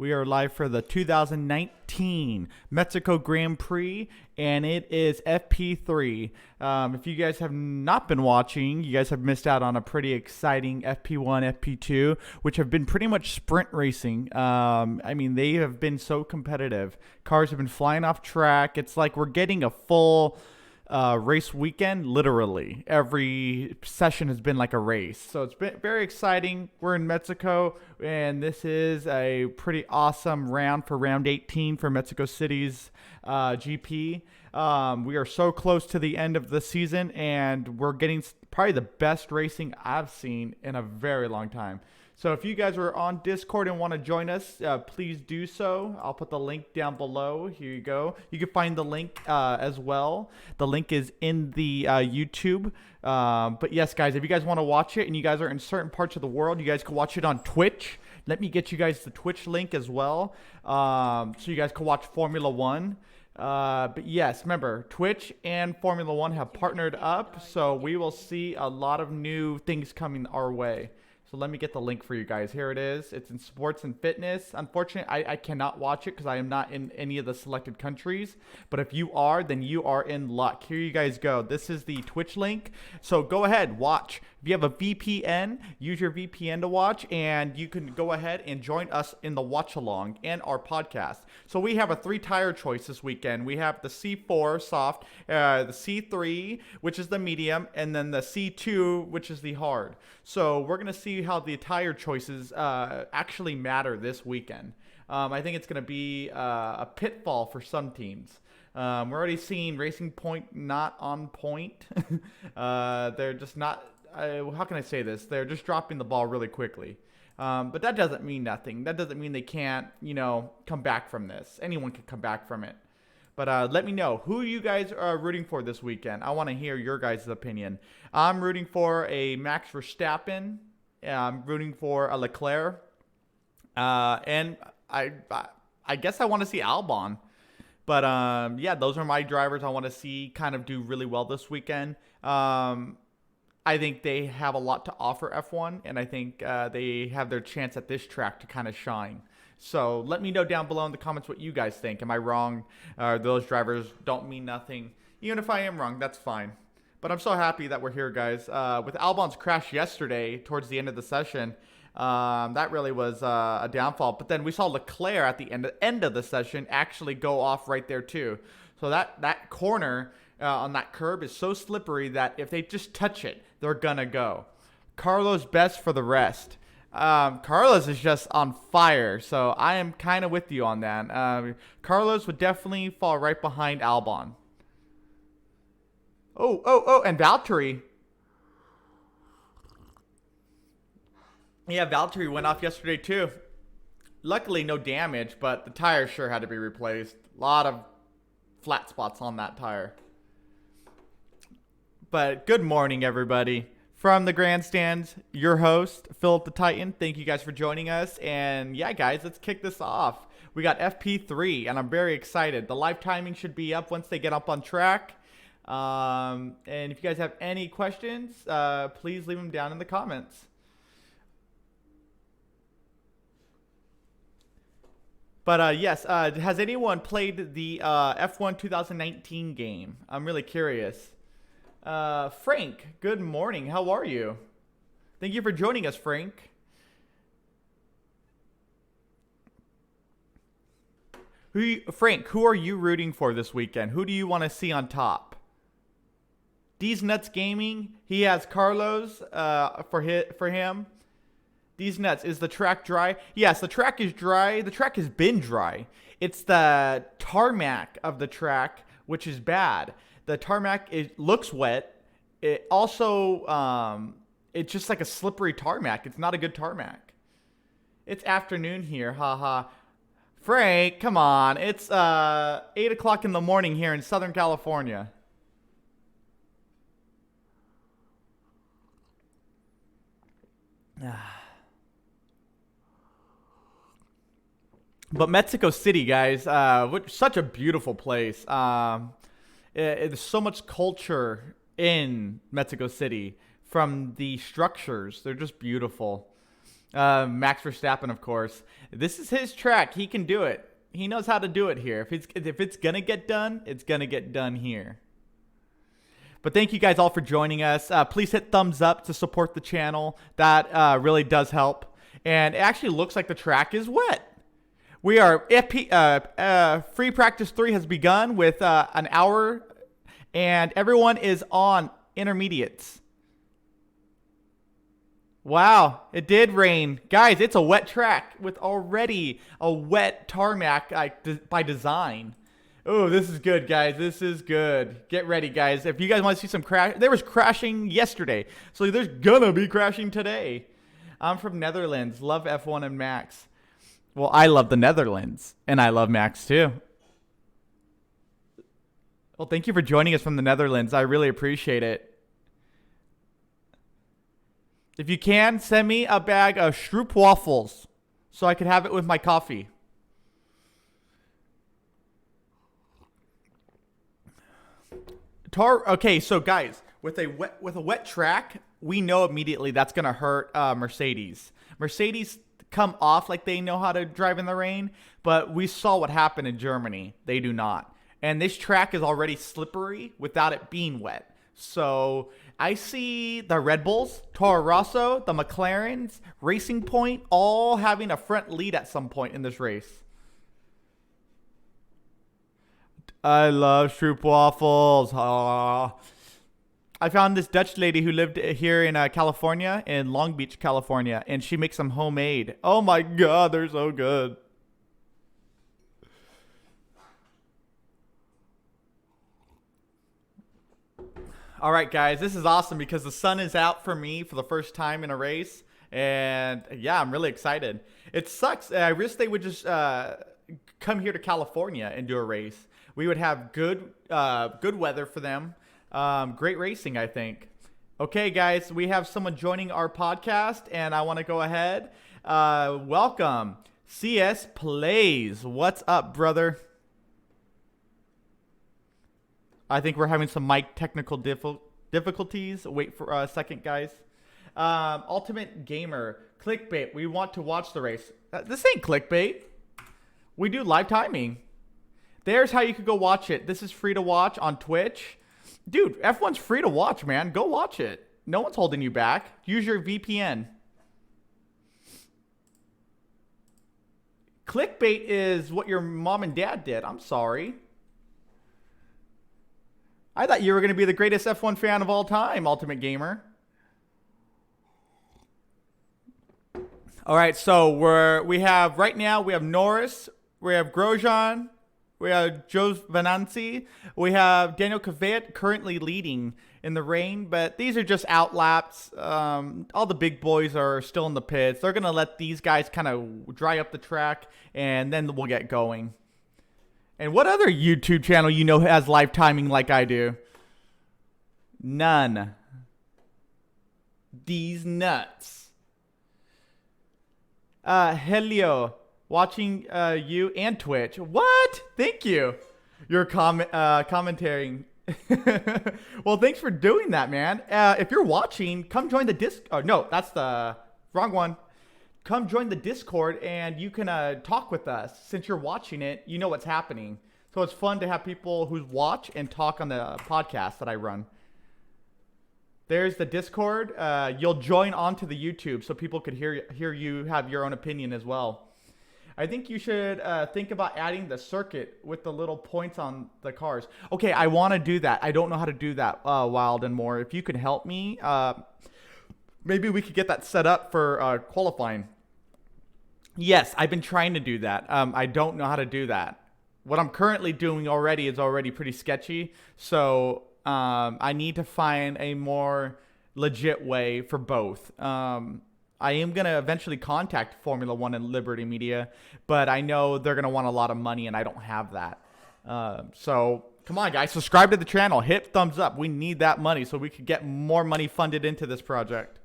We are live for the 2019 Mexico Grand Prix, and it is FP3. If you guys have not been watching, you guys have missed out on a pretty exciting FP1, FP2, which have been pretty much sprint racing. They have been so competitive. Cars have been flying off track. It's like we're getting a full race weekend. Literally every session has been like a race, so it's been very exciting. We're in Mexico, and this is a pretty awesome round for round 18 for Mexico City's GP. We are so close to the end of the season, and we're getting probably the best racing I've seen in a very long time. So if you guys are on Discord and want to join us, please do so. I'll put the link down below. Here you go. You can find the link as well. The link is in the YouTube. But yes, guys, if you guys want to watch it and you guys are in certain parts of the world, you guys can watch it on Twitch. Let me get you guys the Twitch link as well, so you guys can watch Formula One. But yes, remember, Twitch and Formula One have partnered up, so we will see a lot of new things coming our way. So let me get the link for you guys. Here it is. It's in sports and fitness. Unfortunately, I cannot watch it because I am not in any of the selected countries. But if you are, then you are in luck. Here you guys go. This is the Twitch link. So go ahead, watch. If you have a VPN, use your VPN to watch, and you can go ahead and join us in the watch along and our podcast. So we have a 3-tire choice this weekend. We have the C4 soft, the C3, which is the medium, and then the C2, which is the hard. So we're going to see how the tire choices actually matter this weekend. I think it's going to be a pitfall for some teams. We're already seeing Racing Point not on point. They're just not, how can I say this? They're just dropping the ball really quickly. But that doesn't mean nothing. That doesn't mean they can't, come back from this. Anyone can come back from it. But let me know who you guys are rooting for this weekend. I want to hear your guys' opinion. I'm rooting for a Max Verstappen. I'm rooting for a Leclerc. And I guess I want to see Albon. But yeah, those are my drivers I want to see kind of do really well this weekend. I think they have a lot to offer F1, and I think they have their chance at this track to kind of shine. So let me know down below in the comments what you guys think. Am I wrong? Those drivers don't mean nothing. Even if I am wrong, that's fine. But I'm so happy that we're here, guys. With Albon's crash yesterday towards the end of the session, that really was a downfall. But then we saw Leclerc at the end of the session actually go off right there too. So that corner on that curb is so slippery that if they just touch it, they're gonna go. Carlos best for the rest. Carlos is just on fire, so I am kind of with you on that. Carlos would definitely fall right behind Albon. Oh, and Valtteri. Yeah, Valtteri went off yesterday too. Luckily, no damage, but the tire sure had to be replaced. A lot of flat spots on that tire. But good morning, everybody. From the grandstands, your host, Philip the Titan. Thank you guys for joining us. And yeah, guys, let's kick this off. We got FP3, and I'm very excited. The live timing should be up once they get up on track. And if you guys have any questions, please leave them down in the comments. But yes, has anyone played the F1 2019 game? I'm really curious. Frank, good morning. How are you? Thank you for joining us, Frank. Frank, who are you rooting for this weekend? Who do you want to see on top? D's Nuts Gaming, he has Carlos for him. D's Nuts, is the track dry? Yes, the track is dry. The track has been dry. It's the tarmac of the track, which is bad. The tarmac looks wet. It also, it's just like a slippery tarmac. It's not a good tarmac. It's afternoon here, haha. Frank, come on. It's 8 o'clock in the morning here in Southern California. But Mexico City, guys, such a beautiful place. There's so much culture in Mexico City from the structures. They're just beautiful. Max Verstappen, of course. This is his track. He can do it. He knows how to do it here. If it's gonna get done, it's gonna get done here. But thank you guys all for joining us. Please hit thumbs up to support the channel. That really does help. And it actually looks like the track is wet. We are free practice 3 has begun with an hour, and everyone is on intermediates. Wow, it did rain. Guys, it's a wet track with already a wet tarmac by design. Oh, this is good, guys. This is good. Get ready, guys. If you guys want to see some crash, there was crashing yesterday, so there's gonna be crashing today. I'm from Netherlands. Love F1 and Max. Well, I love the Netherlands, and I love Max too. Well, thank you for joining us from the Netherlands. I really appreciate it. If you can, send me a bag of Stroop waffles so I can have it with my coffee. Okay, so guys, with a wet track, we know immediately that's gonna hurt Mercedes. Mercedes come off like they know how to drive in the rain, but we saw what happened in Germany. They do not, and this track is already slippery without it being wet. So I see the Red Bulls, Toro Rosso, the McLarens, Racing Point, all having a front lead at some point in this race. I love Stroop waffles. Aww. I found this Dutch lady who lived here in California, in Long Beach, California, and she makes them homemade. Oh my God, they're so good. All right, guys, this is awesome because the sun is out for me for the first time in a race. And yeah, I'm really excited. It sucks. I wish they would just come here to California and do a race. We would have good weather for them. Great racing, I think. Okay, guys, we have someone joining our podcast, and I want to go ahead. Welcome, CS Plays. What's up, brother? I think we're having some mic technical difficulties. Wait for a second, guys. Ultimate Gamer. Clickbait. We want to watch the race. This ain't clickbait. We do live timing. There's how you could go watch it. This is free to watch on Twitch. Dude, F1's free to watch, man. Go watch it. No one's holding you back. Use your VPN. Clickbait is what your mom and dad did. I'm sorry. I thought you were going to be the greatest F1 fan of all time, Ultimate Gamer. All right, so we have Norris, we have Grosjean, we have Joe Venanzi, we have Daniel Kvyat currently leading in the rain, but these are just out laps. All the big boys are still in the pits. They're going to let these guys kind of dry up the track, and then we'll get going. And what other YouTube channel has live timing like I do? None. These nuts. Helio, watching you and Twitch. What? Thank you. Your commentating. Well, thanks for doing that, man. If you're watching, come join the disc. Oh, no, that's the wrong one. Come join the Discord and you can talk with us. Since you're watching it, you know what's happening. So it's fun to have people who watch and talk on the podcast that I run. There's the Discord. You'll join onto the YouTube so people could hear you have your own opinion as well. I think you should think about adding the circuit with the little points on the cars. Okay, I want to do that. I don't know how to do that, Wild and More. If you could help me, maybe we could get that set up for qualifying. Yes, I've been trying to do that. I don't know how to do that. What I'm currently doing is already pretty sketchy. So I need to find a more legit way for both. I am going to eventually contact Formula One and Liberty Media, but I know they're going to want a lot of money, and I don't have that. So come on, guys. Subscribe to the channel. Hit thumbs up. We need that money so we could get more money funded into this project.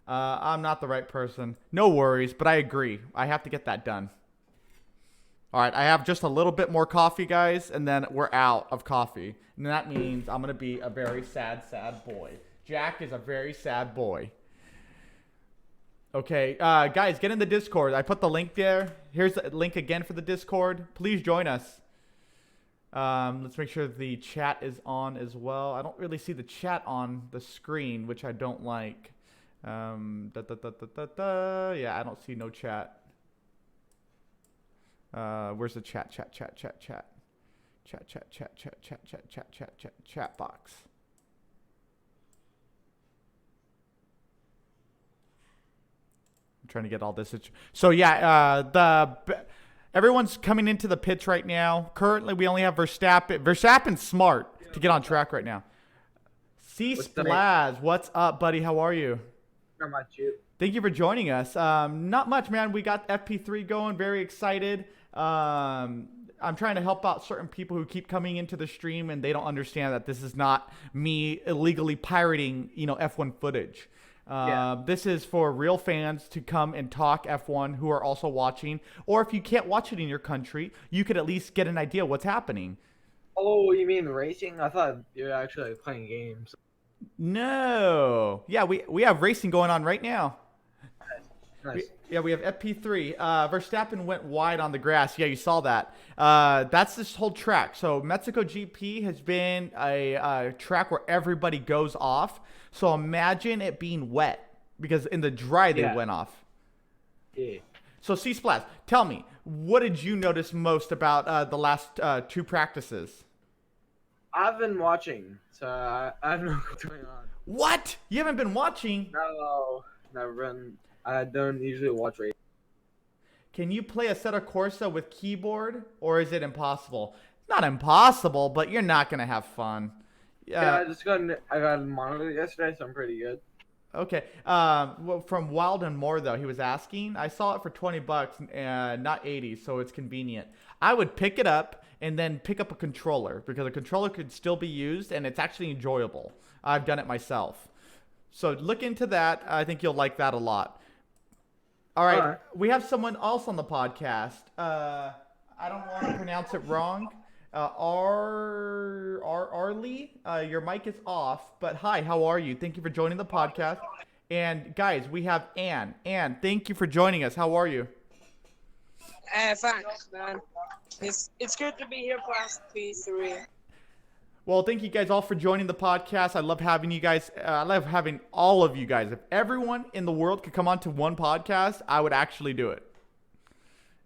I'm not the right person. No worries, but I agree. I have to get that done. All right, I have just a little bit more coffee, guys, and then we're out of coffee. And that means I'm going to be a very sad, sad boy. Jack is a very sad boy. Okay, guys, get in the Discord. I put the link there. Here's the link again for the Discord. Please join us. Let's make sure the chat is on as well. I don't really see the chat on the screen, which I don't like. Yeah, I don't see no chat. Where's the chat box? I'm trying to get all this. So yeah, everyone's coming into the pits right now. Currently, we only have Verstappen. Verstappen's smart to get on track right now. C Splaz, what's up, buddy? How are you? Not much, you. Thank you for joining us. Not much, man. We got FP3 going. Very excited. I'm trying to help out certain people who keep coming into the stream and they don't understand that this is not me illegally pirating, F1 footage. This is for real fans to come and talk F1 who are also watching. Or if you can't watch it in your country, you could at least get an idea what's happening. Oh, you mean racing? I thought you were actually playing games. No. Yeah, we have racing going on right now. Nice. We have FP3. Verstappen went wide on the grass. Yeah, you saw that. That's this whole track. So Mexico GP has been a track where everybody goes off. So imagine it being wet because in the dry they went off. Yeah. So C-Splash, tell me, what did you notice most about the last two practices? I've been watching, so I don't know what's going on. What? You haven't been watching? No, never been. I don't usually watch racing. Can you play Assetto Corsa with keyboard, or is it impossible? It's not impossible, but you're not gonna have fun. Yeah, I got a monitor yesterday, so I'm pretty good. Okay. Well, from Wild and More though, he was asking. I saw it for $20, not 80, so it's convenient. I would pick it up and then pick up a controller because a controller could still be used and it's actually enjoyable. I've done it myself. So look into that. I think you'll like that a lot. All right. We have someone else on the podcast. I don't want to pronounce it wrong. Arlie, your mic is off, but hi, how are you? Thank you for joining the podcast. And guys, we have Ann. Ann, thank you for joining us. How are you? Thanks, man. It's good to be here for FP3. Well, thank you guys all for joining the podcast. I love having you guys. I love having all of you guys. If everyone in the world could come onto one podcast, I would actually do it.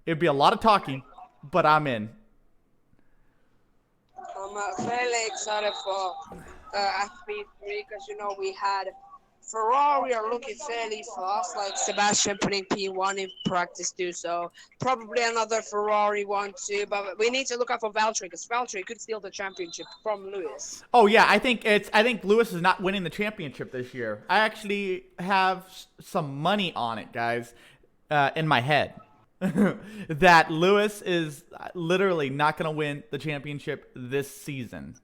It'd be a lot of talking, but I'm in. I'm fairly excited for FP3 because, we had Ferrari are looking fairly fast, like Sebastian putting P1 in practice too, so probably another Ferrari one too, but we need to look out for Valtteri because Valtteri could steal the championship from Lewis. Oh yeah, I think Lewis is not winning the championship this year. I actually have some money on it, guys, in my head. That Lewis is literally not going to win the championship this season.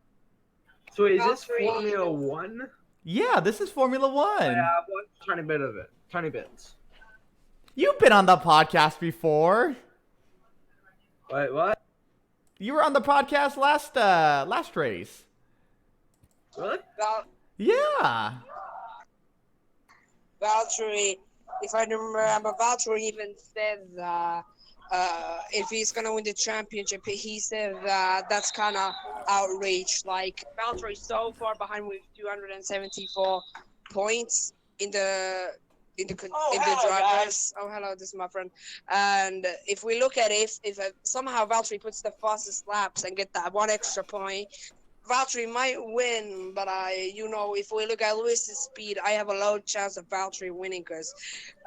So is this Formula 1? Yeah, this is Formula 1. Yeah, I've watched a tiny bit of it. Tiny bits. You've been on the podcast before. Wait, what? You were on the podcast last race. Really? Yeah. Valtteri, if I remember, Valtteri even said that if he's gonna win the championship, he said that that's kind of outrage. Like Valtteri is so far behind with 274 points in the drivers. Oh, hello, this is my friend. And if we look at if somehow Valtteri puts the fastest laps and get that one extra point, Valtteri might win, but if we look at Lewis's speed, I have a low chance of Valtteri winning because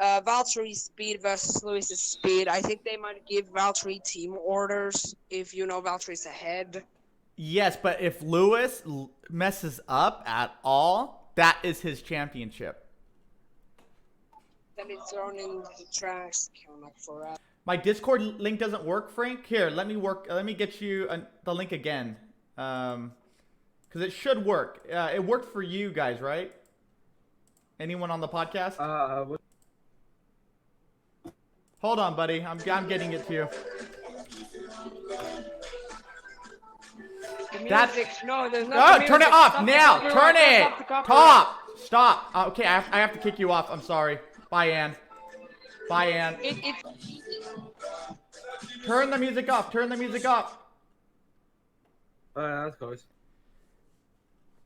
Valtteri's speed versus Lewis's speed, I think they might give Valtteri team orders if Valtteri's ahead. Yes, but if Lewis messes up at all, that is his championship. Then it's thrown in the trash can like forever. My Discord link doesn't work, Frank. Here, let me get you the link again. Because it should work. It worked for you guys, right? Anyone on the podcast? Hold on, buddy. I'm getting it to you. No, there's no. Oh, turn it off now. Turn it. Stop. Okay, I have to kick you off. I'm sorry. Bye, Ann. Bye, Ann. It Turn the music off. Turn the music off. That's close.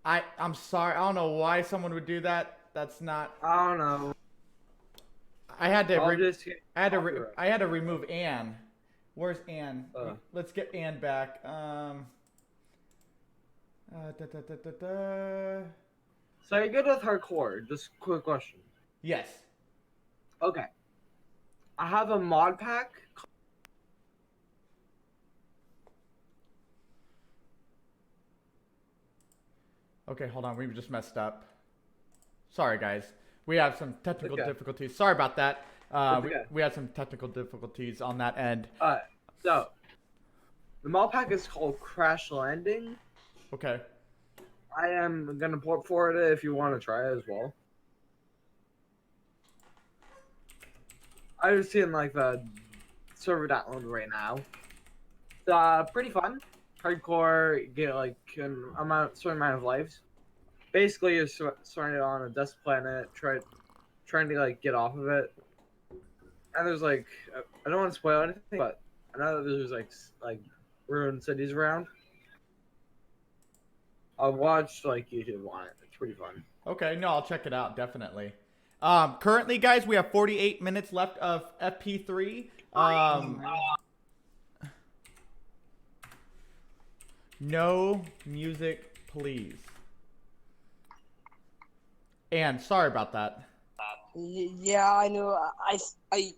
I'm sorry. I don't know why someone would do that. That's not. I don't know. I had to. I had to remove Ann. Where's Ann? Let's get Ann back. So you're good with hardcore. Just quick question. Yes. Okay. I have a mod pack. Okay, hold on. We just messed up. Sorry, guys. We have some technical Okay. difficulties. Sorry about that. Okay. We had some technical difficulties on that end. So the mod pack is called Crash Landing. Okay. I am gonna port for it if you want to try it as well. I was seeing like the server download right now. It's pretty fun. Hardcore, get like an certain amount of lives. Basically, you're surrounded on a dust planet, trying to like get off of it. And there's like, I don't want to spoil anything, but I know that there's like ruined cities around. I've watched like YouTube on it. It's pretty fun. Okay, no, I'll check it out, definitely. Currently, guys, we have 48 minutes left of FP3. No music, please. And sorry about that. Yeah, I know.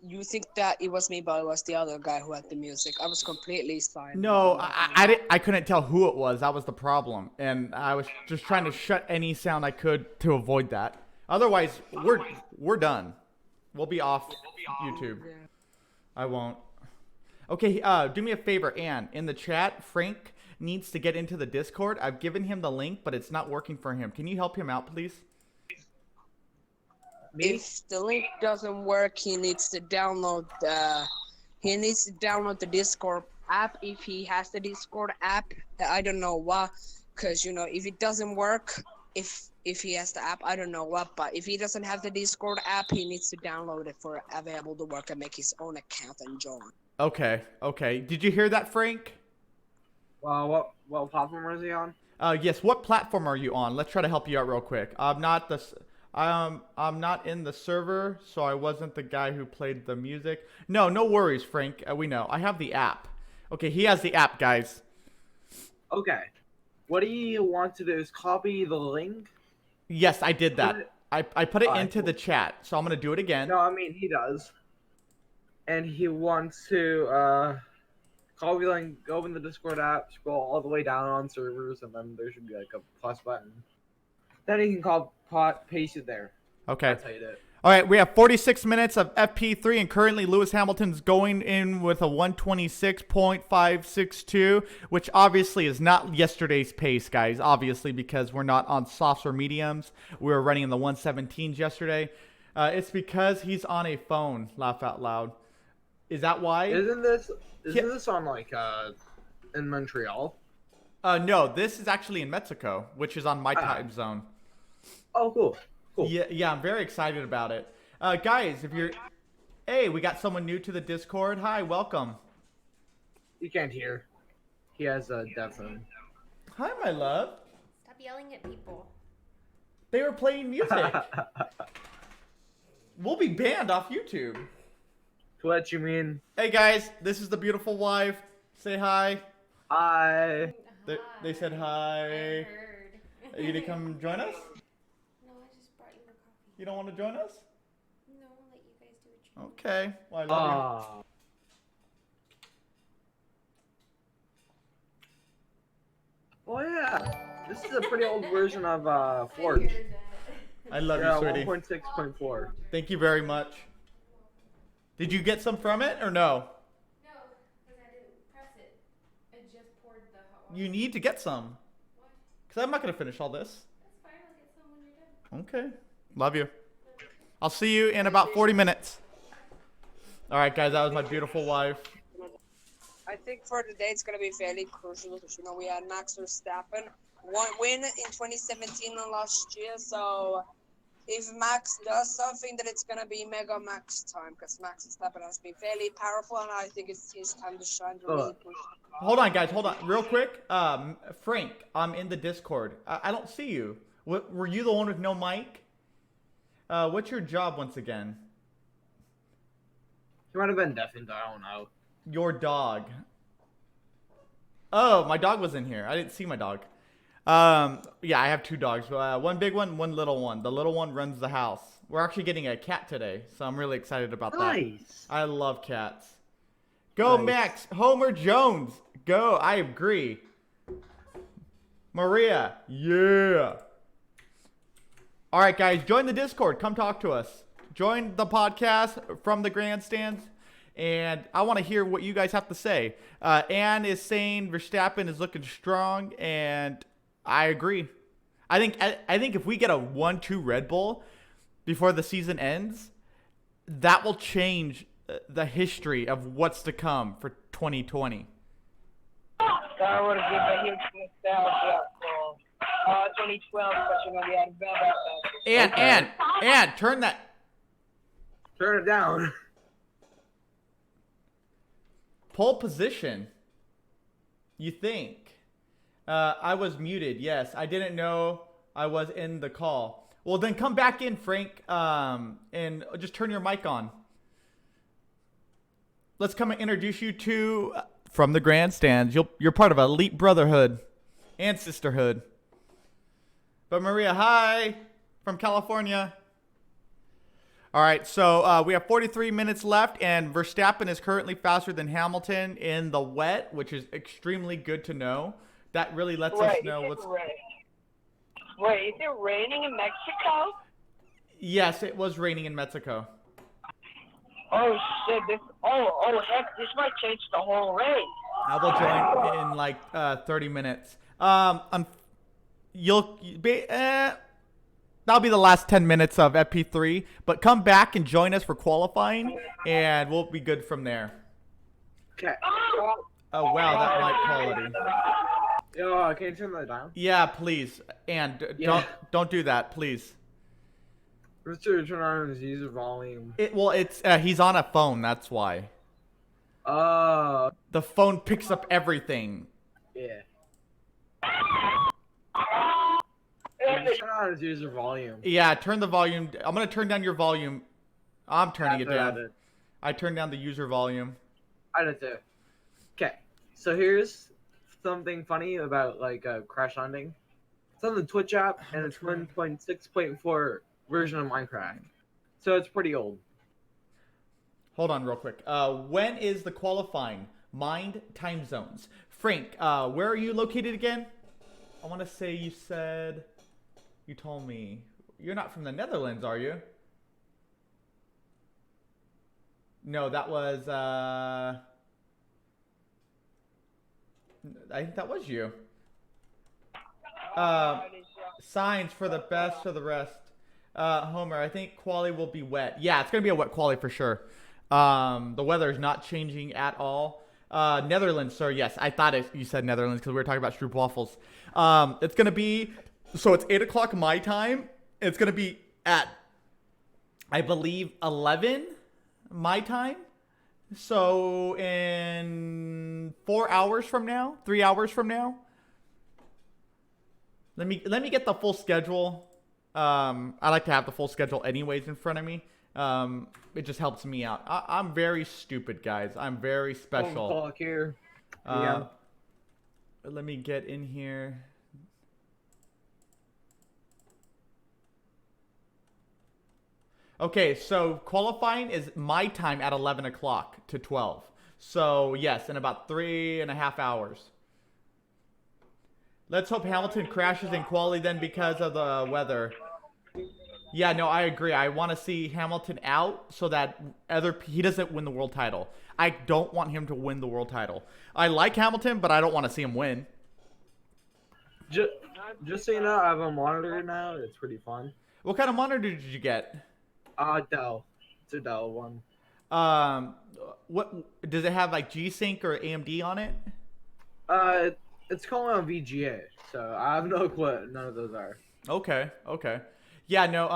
You think that it was me, but it was the other guy who had the music. I was completely silent. No, I couldn't tell who it was. That was the problem. And I was just trying to shut any sound I could to avoid that. Otherwise, we're done. We'll be off YouTube. Yeah. I won't. Okay, do me a favor, Ann. In the chat, Frank needs to get into the Discord. I've given him the link, but it's not working for him. Can you help him out, please? If the link doesn't work, he needs to download the Discord app. If he has the Discord app, I don't know what, because if it doesn't work, if he has the app, I don't know what, but if he doesn't have the Discord app, he needs to download it for available to work and make his own account and join. Okay. Did you hear that, Frank? What platform is he on? Yes. What platform are you on? Let's try to help you out real quick. I'm not in the server, so I wasn't the guy who played the music. No worries, Frank. We know. I have the app. Okay, he has the app, guys. Okay. What do you want to do is copy the link? Yes, I did that. I put it into cool. the chat, so I'm gonna do it again. No, I mean he does. And he wants to copy the link, go in the Discord app, scroll all the way down on servers, and then there should be like a plus button. Then he can paste it there. Okay. That's how you do it. All right, we have 46 minutes of FP3, and currently Lewis Hamilton's going in with a 126.562, which obviously is not yesterday's pace, guys, obviously, because we're not on softs or mediums. We were running in the 117s yesterday. It's because he's on a phone, laugh out loud. Is that why? Isn't this on like in Montreal? No, this is actually in Mexico, which is on my time zone. Oh, cool. Yeah, I'm very excited about it. Guys, hey, we got someone new to the Discord. Hi, welcome. You can't hear. He has a deafening. Hi, my love. Stop yelling at people. They were playing music. We'll be banned off YouTube. Twitch, you mean? Hey, guys, this is the beautiful wife. Say hi. Hi. They said hi. I heard. Are you gonna come join us? No, I just brought you a coffee. You don't want to join us? No, I'll let you guys do what you want. Okay. Well, I love you. Oh yeah, this is a pretty old version of Forge. I love you, sweetie. 1.6.4. Thank you very much. Did you get some from it or no? No, because I didn't press it. I just poured the hot water. You need to get some. What? Because I'm not going to finish all this. That's fine. I'll get some when you're done. Okay. Love you. I'll see you in about 40 minutes. All right, guys. That was my beautiful wife. I think for today it's gonna be fairly crucial because we had Max Verstappen win in 2017 and last year, so if Max does something, that it's gonna be Mega Max time, because Max Verstappen has been fairly powerful, and I think it's his time to shine to really push. Hold on, guys. Hold on, real quick. Frank, I'm in the Discord. I don't see you. Were you the one with no mic? What's your job once again? He might have been deafened. I don't know. Your dog. Oh, my dog was in here. I didn't see my dog. Yeah, I have 2 dogs. One big one, one little one. The little one runs the house. We're actually getting a cat today, so I'm really excited about that. Nice. I love cats. Go, Nice. Max. Homer Jones. Go. I agree. Maria. Yeah. All right, guys. Join the Discord. Come talk to us. Join the podcast from the grandstands. And I want to hear what you guys have to say. Ann is saying Verstappen is looking strong, and I agree. I think if we get a 1-2 Red Bull before the season ends, that will change the history of what's to come for 2020. I want to give a huge nostalgia for 2012, but you know we had a bad And turn that. Turn it down. Pole position. You think? I was muted. Yes, I didn't know I was in the call. Well, then come back in, Frank, and just turn your mic on. Let's come and introduce you to from the grandstands. You're part of Elite Brotherhood and Sisterhood. But Maria, hi from California. All right, so we have 43 minutes left, and Verstappen is currently faster than Hamilton in the wet, which is extremely good to know. That really lets us know what's... Wait, is it raining in Mexico? Yes, it was raining in Mexico. Oh shit! Heck, this might change the whole race. I will join in like 30 minutes. That'll be the last 10 minutes of FP3, but come back and join us for qualifying, and we'll be good from there. Okay. Oh wow, that mic quality. Yo, can you turn that down? Yeah, please, and Yeah. don't do that, please. Let's turn on his user volume. It's he's on a phone, that's why. The phone picks up everything. Yeah. Turn on his user volume. Yeah, turn the volume. I'm gonna turn down your volume. I'm turning it down. I turned down the user volume. I did too. Okay, so here's something funny about like crash landing. It's on the Twitch app, and it's 1.6.4 version of Minecraft, so it's pretty old. Hold on real quick. When is the qualifying? Mind time zones. Frank, where are you located again? I want to say you told me. You're not from the Netherlands, are you? No, that was, I think that was you. Signs for the best for the rest. Homer, I think quali will be wet. Yeah, it's going to be a wet quali for sure. The weather is not changing at all. Netherlands, sir. Yes, I thought you said Netherlands because we were talking about stroop waffles. It's going to be, so it's 8 o'clock my time. It's going to be at, I believe, 11 my time. So in 4 hours from now, 3 hours from now. Let me get the full schedule. I like to have the full schedule anyways in front of me. It just helps me out. I'm very stupid, guys. I'm very special. Clock here. Let me get in here. Okay, so qualifying is my time at 11 o'clock to 12. So yes, in about 3.5 hours. Let's hope Hamilton crashes in quali then because of the weather. Yeah, no, I agree. I want to see Hamilton out so that he doesn't win the world title. I don't want him to win the world title. I like Hamilton, but I don't want to see him win. Just so you know, I have a monitor now. It's pretty fun. What kind of monitor did you get? Dell. It's a Dell one. What does it have, like G-Sync or AMD on it? It's calling on VGA, so I have no clue what none of those are. Okay. Yeah, no.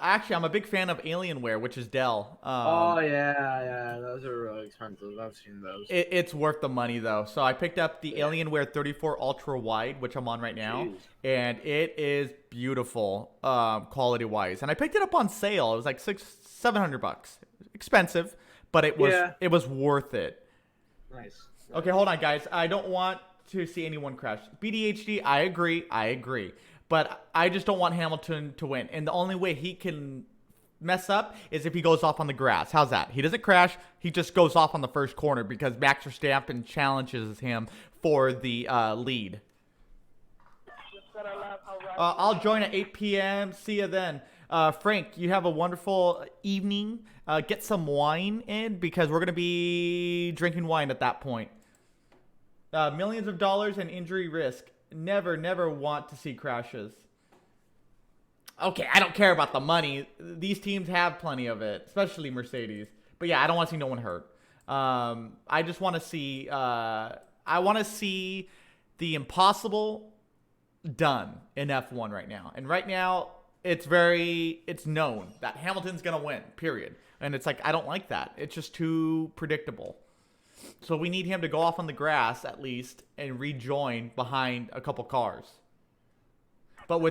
Actually, I'm a big fan of Alienware, which is Dell. Oh yeah, those are really expensive. I've seen those. It's worth the money though. So I picked up the Yeah. Alienware 34 Ultra Wide, which I'm on right now, Jeez. and it is beautiful, quality wise. And I picked it up on sale. It was like $700. Expensive, but Yeah. it was worth it. Nice. Okay, hold on, guys. I don't want to see anyone crash. BDHD, I agree. But I just don't want Hamilton to win. And the only way he can mess up is if he goes off on the grass. How's that? He doesn't crash. He just goes off on the first corner because Max Verstappen challenges him for the lead. Just gotta love how I'll join at 8 p.m. See you then. Frank, you have a wonderful evening. Get some wine in because we're going to be drinking wine at that point. Millions of dollars and injury risk. Never want to see crashes. Okay, I don't care about the money. These teams have plenty of it, especially Mercedes. But yeah, I don't want to see no one hurt. I just want to see. I want to see the impossible done in F1 right now. And right now, it's known that Hamilton's gonna win. Period. And it's like I don't like that. It's just too predictable. So we need him to go off on the grass at least and rejoin behind a couple cars. But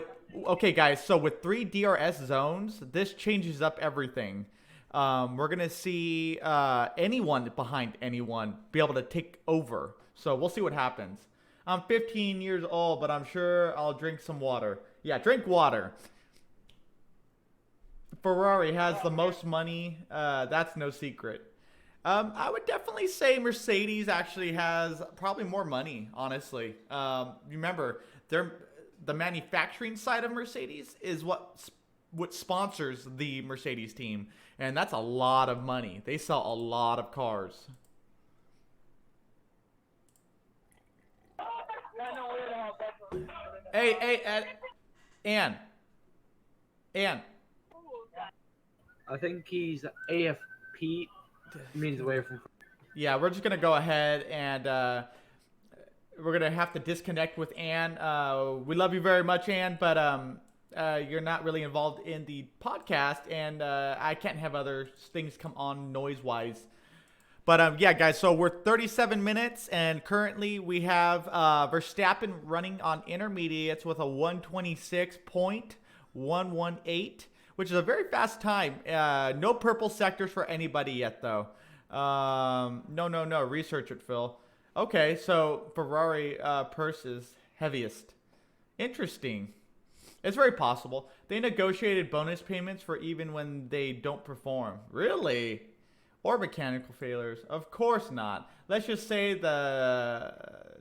okay, guys, so with 3 DRS zones, this changes up everything. We're going to see anyone behind anyone be able to take over. So we'll see what happens. I'm 15 years old, but I'm sure I'll drink some water. Yeah, drink water. Ferrari has the most money. That's no secret. I would definitely say Mercedes actually has probably more money, honestly. Remember, the manufacturing side of Mercedes is what sponsors the Mercedes team, and that's a lot of money. They sell a lot of cars. Hey, Ann. I think he's AFP. Means away from. Yeah, we're just gonna go ahead and we're gonna have to disconnect with Ann. We love you very much, Ann, but you're not really involved in the podcast, and I can't have other things come on noise-wise. But yeah, guys, so we're 37 minutes, and currently we have Verstappen running on intermediates with a 126.118. Which is a very fast time. No purple sectors for anybody yet, though. No. Research it, Phil. Okay, so Ferrari purse is heaviest. Interesting. It's very possible. They negotiated bonus payments for even when they don't perform. Really? Or mechanical failures? Of course not. Let's just say the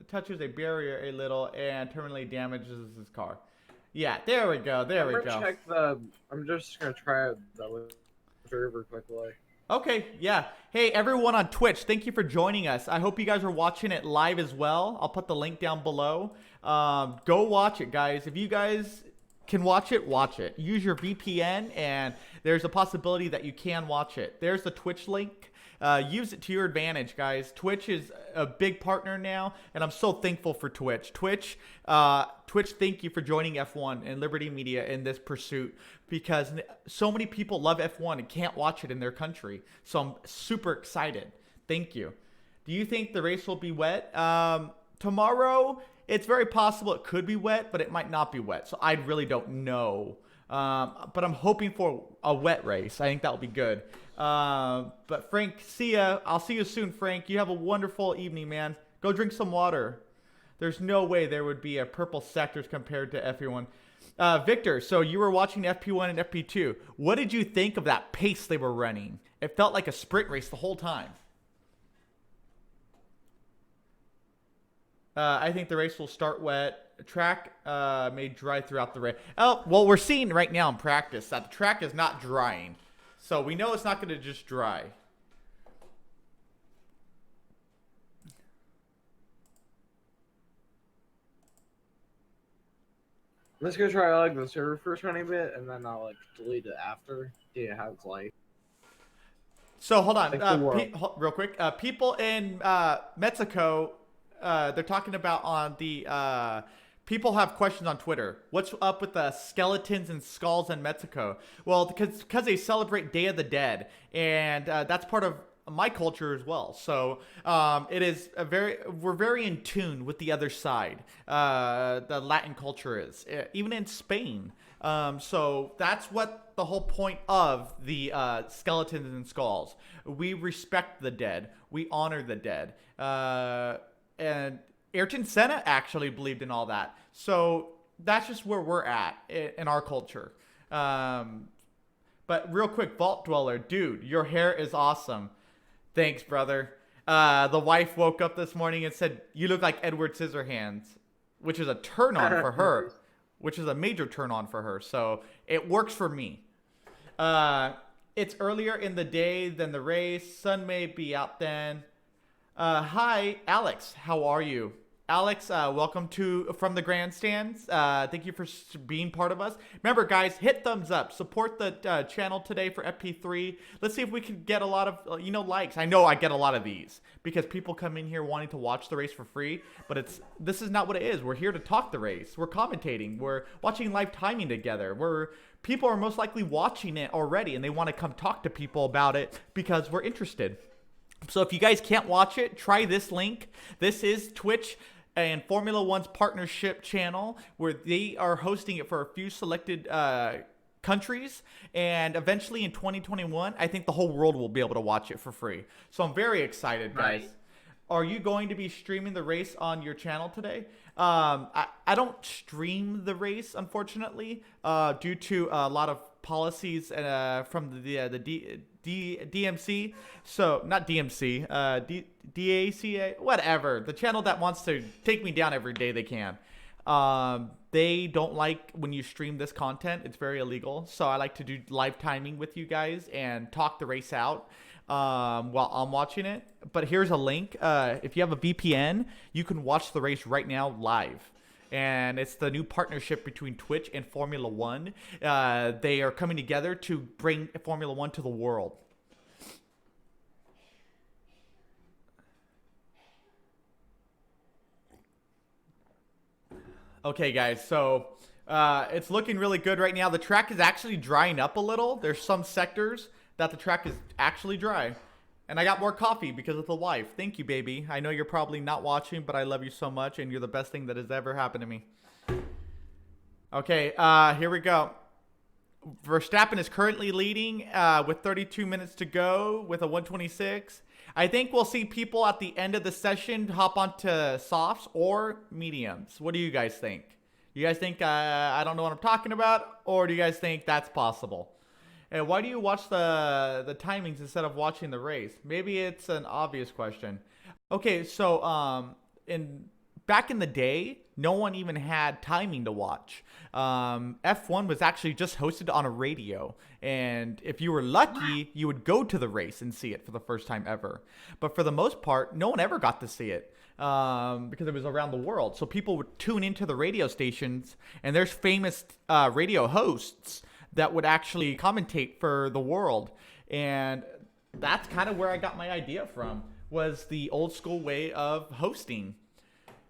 touches a barrier a little and terminally damages his car. Yeah, there we go. I'm just gonna try out the server quickly. Okay, yeah. Hey, everyone on Twitch, thank you for joining us. I hope you guys are watching it live as well. I'll put the link down below. Go watch it, guys. If you guys can watch it, watch it. Use your VPN, and there's a possibility that you can watch it. There's the Twitch link. Use it to your advantage, guys. Twitch is a big partner now, and I'm so thankful for Twitch. Twitch, thank you for joining F1 and Liberty Media in this pursuit, because so many people love F1 and can't watch it in their country. So I'm super excited. Thank you. Do you think the race will be wet? Tomorrow, it's very possible it could be wet, but it might not be wet. So I really don't know. But I'm hoping for a wet race. I think that will be good. But Frank, see ya. I'll see you soon, Frank. You have a wonderful evening, man. Go drink some water. There's no way there would be a purple sectors compared to FP1. Victor, so you were watching FP1 and FP2. What did you think of that pace they were running? It felt like a sprint race the whole time. I think the race will start wet. Track may dry throughout the race. Oh, well, we're seeing right now in practice that the track is not drying. So we know it's not going to just dry. I'm just gonna try the server for a tiny bit, and then I'll delete it after. See how it's like. So hold on, Like real quick. People in Mexico, they're talking about on the people have questions on Twitter. What's up with the skeletons and skulls in Mexico? Well, because they celebrate Day of the Dead, and that's part of my culture as well. So it is we're very in tune with the other side. The Latin culture is, even in Spain. So that's what the whole point of the skeletons and skulls. We respect the dead. We honor the dead. And Ayrton Senna actually believed in all that. So that's just where we're at in our culture. But real quick, Vault Dweller, dude, your hair is awesome. Thanks, brother. The wife woke up this morning and said, "You look like Edward Scissorhands," which is a turn on for her, which is a major turn on for her. So it works for me. It's earlier in the day than the race. Sun may be out then. Hi, Alex. How are you? Alex, welcome from the grandstands. Thank you for being part of us. Remember, guys, hit thumbs up. Support the channel today for FP3. Let's see if we can get a lot of likes. I know I get a lot of these because people come in here wanting to watch the race for free, but this is not what it is. We're here to talk the race. We're commentating. We're watching live timing together. People are most likely watching it already, and they want to come talk to people about it because we're interested. So if you guys can't watch it, try this link. This is Twitch and Formula One's partnership channel where they are hosting it for a few selected countries, and eventually in 2021 I think the whole world will be able to watch it for free. So I'm very excited, guys. Right. Are you going to be streaming the race on your channel today? I don't stream the race, unfortunately, due to a lot of policies from the DMC. So not DMC, DACA, whatever. The channel that wants to take me down every day they can. They don't like when you stream this content. It's very illegal. So I like to do live timing with you guys and talk the race out while I'm watching it. But here's a link. If you have a VPN, you can watch the race right now live. And it's the new partnership between Twitch and Formula One. They are coming together to bring Formula One to the world. Okay, guys, so it's looking really good right now. The track is actually drying up a little. There's some sectors that the track is actually dry. And I got more coffee because of the wife. Thank you, baby. I know you're probably not watching, but I love you so much, and you're the best thing that has ever happened to me. Okay, here we go. Verstappen is currently leading with 32 minutes to go with a 126. I think we'll see people at the end of the session hop onto softs or mediums. What do you guys think? You guys think I don't know what I'm talking about, or do you guys think that's possible? And why do you watch the timings instead of watching the race? Maybe it's an obvious question. Okay, so back in the day, no one even had timing to watch. F1 was actually just hosted on a radio, and if you were lucky, you would go to the race and see it for the first time ever. But for the most part, no one ever got to see it because it was around the world. So people would tune into the radio stations, and there's famous radio hosts that would actually commentate for the world. And that's kind of where I got my idea from, was the old school way of hosting.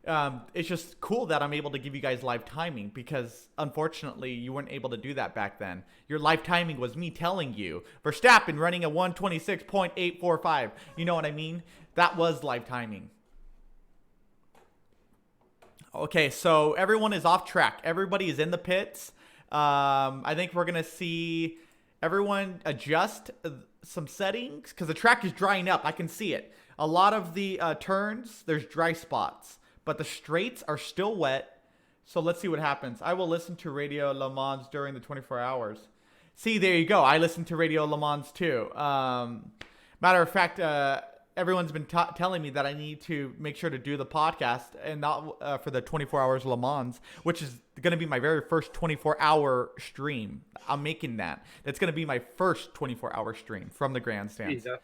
It's just cool that I'm able to give you guys live timing, because unfortunately you weren't able to do that back then. Your live timing was me telling you Verstappen running a 126.845. You know what I mean? That was live timing. Okay, so everyone is off track. Everybody is in the pits. I think we're going to see everyone adjust some settings because the track is drying up. I can see it. A lot of the turns, there's dry spots, but the straights are still wet. So let's see what happens. I will listen to Radio Le Mans during the 24 hours. See, there you go. I listen to Radio Le Mans too. Matter of fact, everyone's been telling me that I need to make sure to do the podcast and not for the 24 hours Le Mans, which is going to be my very first 24-hour stream. I'm making that. That's going to be my first 24-hour stream from the grandstands. Jesus.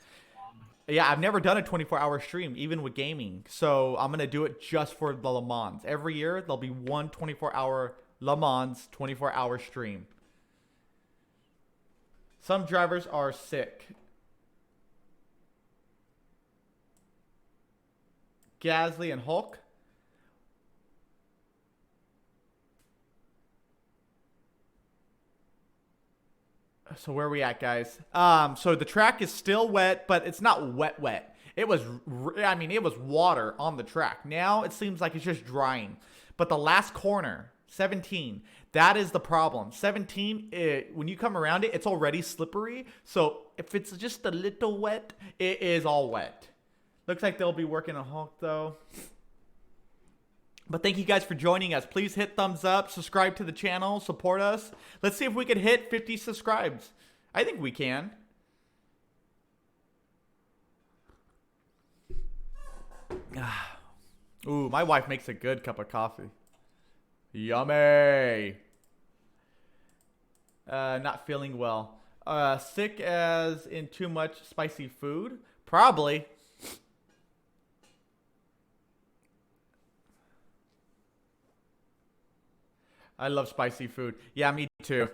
Yeah, I've never done a 24-hour stream, even with gaming. So I'm going to do it just for the Le Mans. Every year, there'll be one 24-hour Le Mans 24-hour stream. Some drivers are sick. Gasly and Hulk. So where are we at, guys? So the track is still wet, but it's not wet. It was, I mean, it was water on the track. Now it seems like it's just drying. But the last corner, 17, that is the problem. 17, when you come around it, it's already slippery. So if it's just a little wet, it is all wet. Looks like they'll be working a Hulk, though. But thank you guys for joining us. Please hit thumbs up, subscribe to the channel, support us. Let's see if we can hit 50 subscribes. I think we can. Ooh, my wife makes a good cup of coffee. Yummy. Not feeling well. Sick as in too much spicy food? Probably. I love spicy food. Yeah, me too.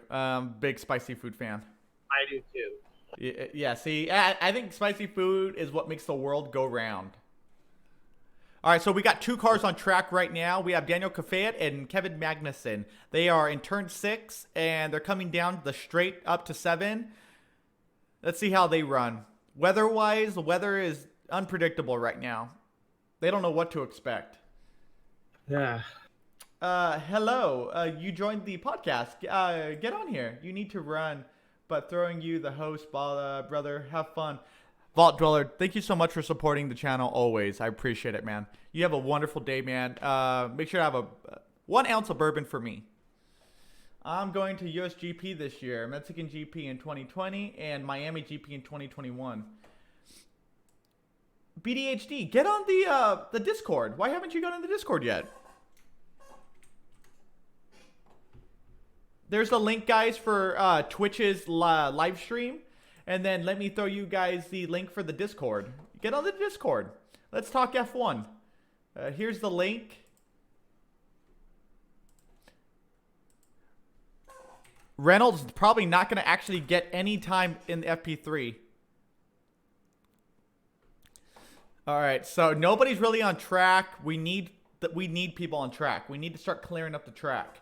Big spicy food fan. I do too. Yeah, see, I think spicy food is what makes the world go round. All right, so we got 2 cars on track right now. We have Daniel Kvyat and Kevin Magnussen. They are in turn 6, and they're coming down the straight up to 7. Let's see how they run. Weather-wise, the weather is unpredictable right now. They don't know what to expect. Yeah. Hello. You joined the podcast. Get on here. You need to run, but throwing you the host, brother. Have fun. Vault Dweller, thank you so much for supporting the channel always. I appreciate it, man. You have a wonderful day, man. Make sure to have 1 ounce of bourbon for me. I'm going to US GP this year, Mexican GP in 2020, and Miami GP in 2021. BDHD, get on the Discord. Why haven't you gone on the Discord yet? There's the link, guys, for Twitch's live stream. And then let me throw you guys the link for the Discord. Get on the Discord. Let's talk F1. Here's the link. Reynolds probably not going to actually get any time in the FP3. All right, so nobody's really on track. We need people on track. We need to start clearing up the track.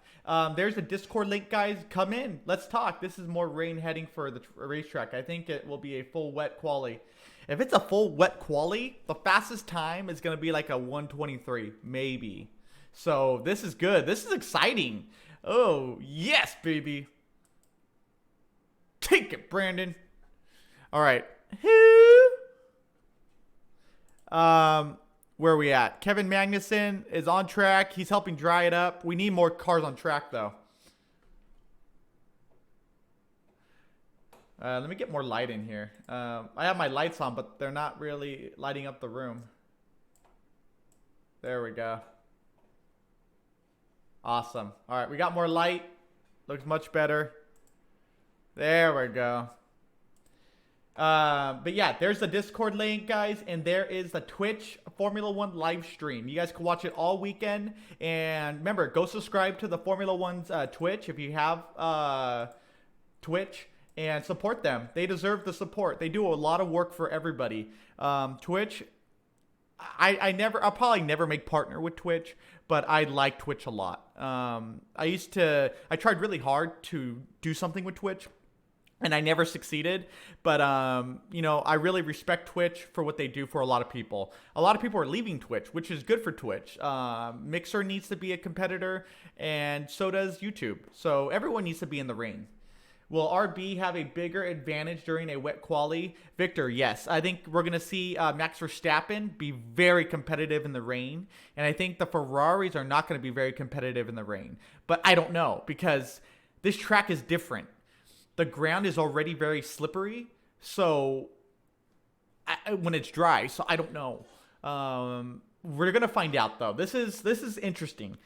There's a Discord link, guys. Come in. Let's talk. This is more rain heading for the racetrack. I think it will be a full wet quali. If it's a full wet quali, the fastest time is going to be like a 1:23, maybe. So this is good. This is exciting. Oh, yes, baby. Take it, Brandon. All right. Where are we at? Kevin Magnussen is on track. He's helping dry it up. We need more cars on track, though. Let me get more light in here. I have my lights on, but they're not really lighting up the room. There we go. Awesome. All right, we got more light. Looks much better. There we go. But yeah, there's the Discord link, guys, and there is the Twitch Formula 1 live stream. You guys can watch it all weekend, and remember, go subscribe to the Formula 1's Twitch if you have Twitch, and support them. They deserve the support. They do a lot of work for everybody. Twitch, I'll probably never make partner with Twitch, but I like Twitch a lot. I tried really hard to do something with Twitch, and I never succeeded, but, you know, I really respect Twitch for what they do for a lot of people. A lot of people are leaving Twitch, which is good for Twitch. Mixer needs to be a competitor, and so does YouTube. So everyone needs to be in the ring. Will RB have a bigger advantage during a wet quali? Victor, yes. I think we're going to see Max Verstappen be very competitive in the rain, and I think the Ferraris are not going to be very competitive in the rain. But I don't know, because this track is different. The ground is already very slippery, so when it's dry, so I don't know. We're gonna find out though. This is interesting.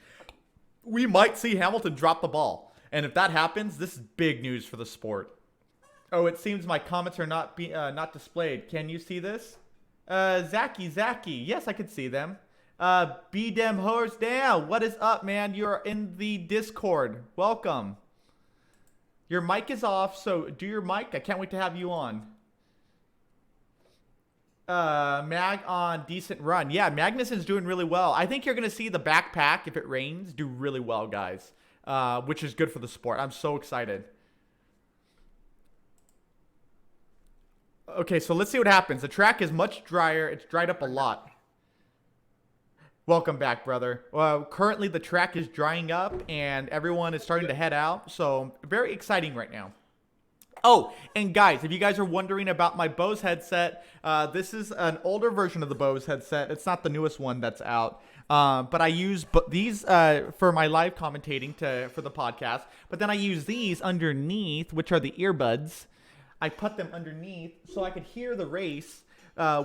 We might see Hamilton drop the ball, and if that happens, this is big news for the sport. Oh, it seems my comments are not displayed. Can you see this? Zaki, yes, I can see them. Be dem horse down. What is up, man? You're in the Discord. Welcome. Your mic is off, so do your mic. I can't wait to have you on. Mag on decent run. Yeah, Magnussen's doing really well. I think you're going to see the backpack, if it rains, do really well, guys. Which is good for the sport. I'm so excited. Okay, so let's see what happens. The track is much drier. It's dried up a lot. Welcome back, brother. Well, currently the track is drying up and everyone is starting to head out. So very exciting right now. Oh, and guys, if you guys are wondering about my Bose headset, this is an older version of the Bose headset. It's not the newest one that's out. But I use these for my live commentating for the podcast. But then I use these underneath, which are the earbuds. I put them underneath so I could hear the race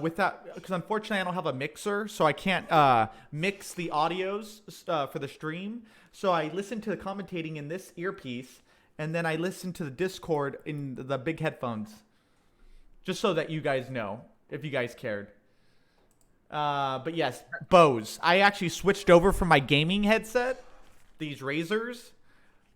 without, because unfortunately I don't have a mixer, so I can't mix the audios for the stream. So I listen to the commentating in this earpiece, and then I listen to the Discord in the big headphones, just so that you guys know, if you guys cared. But yes, Bose. I actually switched over from my gaming headset, these Razors,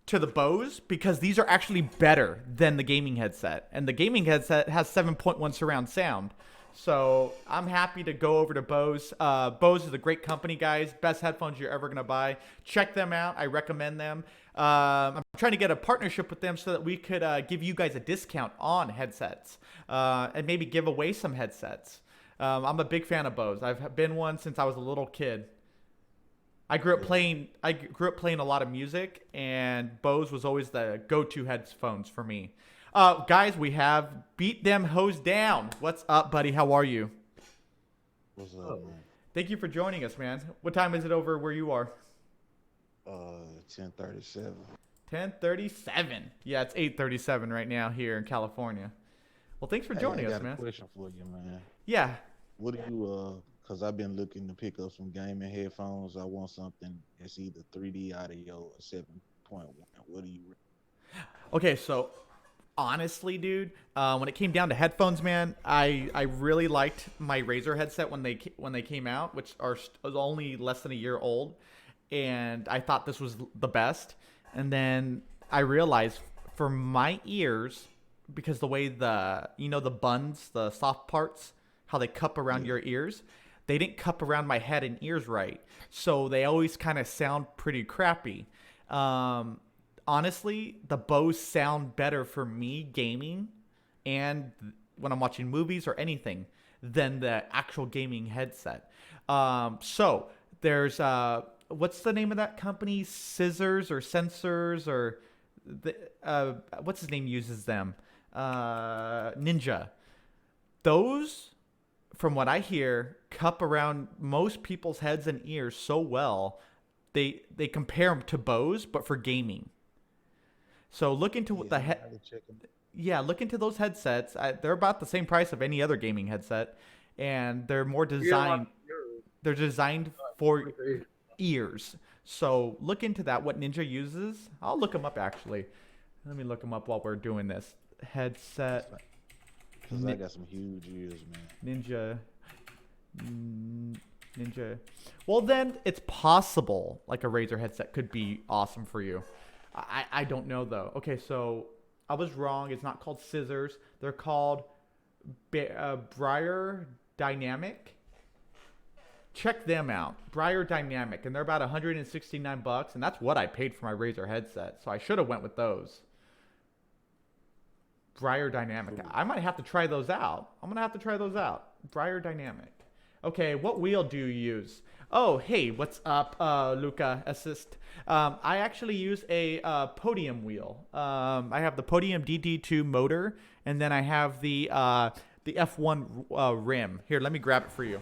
to the Bose because these are actually better than the gaming headset. And the gaming headset has 7.1 surround sound. So I'm happy to go over to Bose. Bose is a great company, guys. Best headphones you're ever going to buy. Check them out. I recommend them. I'm trying to get a partnership with them so that we could give you guys a discount on headsets and maybe give away some headsets. I'm a big fan of Bose. I've been one since I was a little kid. I grew up playing a lot of music, and Bose was always the go-to headphones for me. Guys, we have Beat Them Hoes Down. What's up, buddy? How are you? What's up, man? Thank you for joining us, man. What time is it over where you are? 10:37. 10:37. Yeah, it's 8:37 right now here in California. Well, thanks for joining I us, got man. a question for you, man. Yeah. What do you Cause I've been looking to pick up some gaming headphones. I want something that's either 3D audio or 7.1. What do you? Okay, so honestly, dude, when it came down to headphones, man, I really liked my Razer headset when they came out, which are only less than a year old, and I thought this was the best. And then I realized for my ears, because the way the buns, the soft parts, how they cup around your ears, they didn't cup around my head and ears right, so they always kind of sound pretty crappy. Honestly, the Bose sound better for me gaming and when I'm watching movies or anything than the actual gaming headset. So there's what's the name of that company? Scissors or Sensors or what's his name uses them? Ninja. Those, from what I hear, cup around most people's heads and ears so well. They compare them to Bose, but for gaming. So look into what look into those headsets. They're about the same price of any other gaming headset, and they're more designed. They're designed for ears. So look into that. What Ninja uses. I'll look them up actually. Let me look them up while we're doing this. Headset. Cause I got some huge ears, man. Ninja. Well, then it's possible like a Razer headset could be awesome for you. I don't know though. Okay, so I was wrong. It's not called Scissors. They're called Briar Dynamic. Check them out. Briar Dynamic, and they're about $169, and that's what I paid for my Razer headset. So I should have went with those. Briar Dynamic. I might have to try those out. I'm gonna have to try those out. Briar Dynamic. Okay, what wheel do you use? Oh, hey, what's up, Luca Assist? I actually use a Podium wheel. I have the Podium DD2 motor, and then I have the F1 rim. Here, let me grab it for you.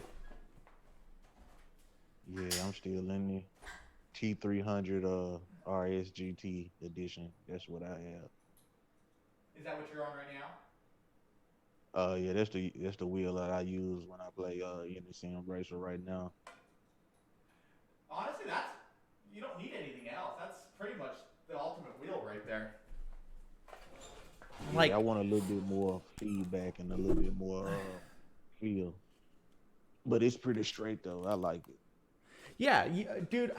Yeah, I'm still in the T300 RSGT edition. That's what I have. Is that what you're on right now? Yeah, that's the wheel that I use when I play NSM Racer right now. Honestly, you don't need anything else. That's pretty much the ultimate wheel right there. Yeah, I want a little bit more feedback and a little bit more feel. But it's pretty straight though. I like it. Yeah, dude,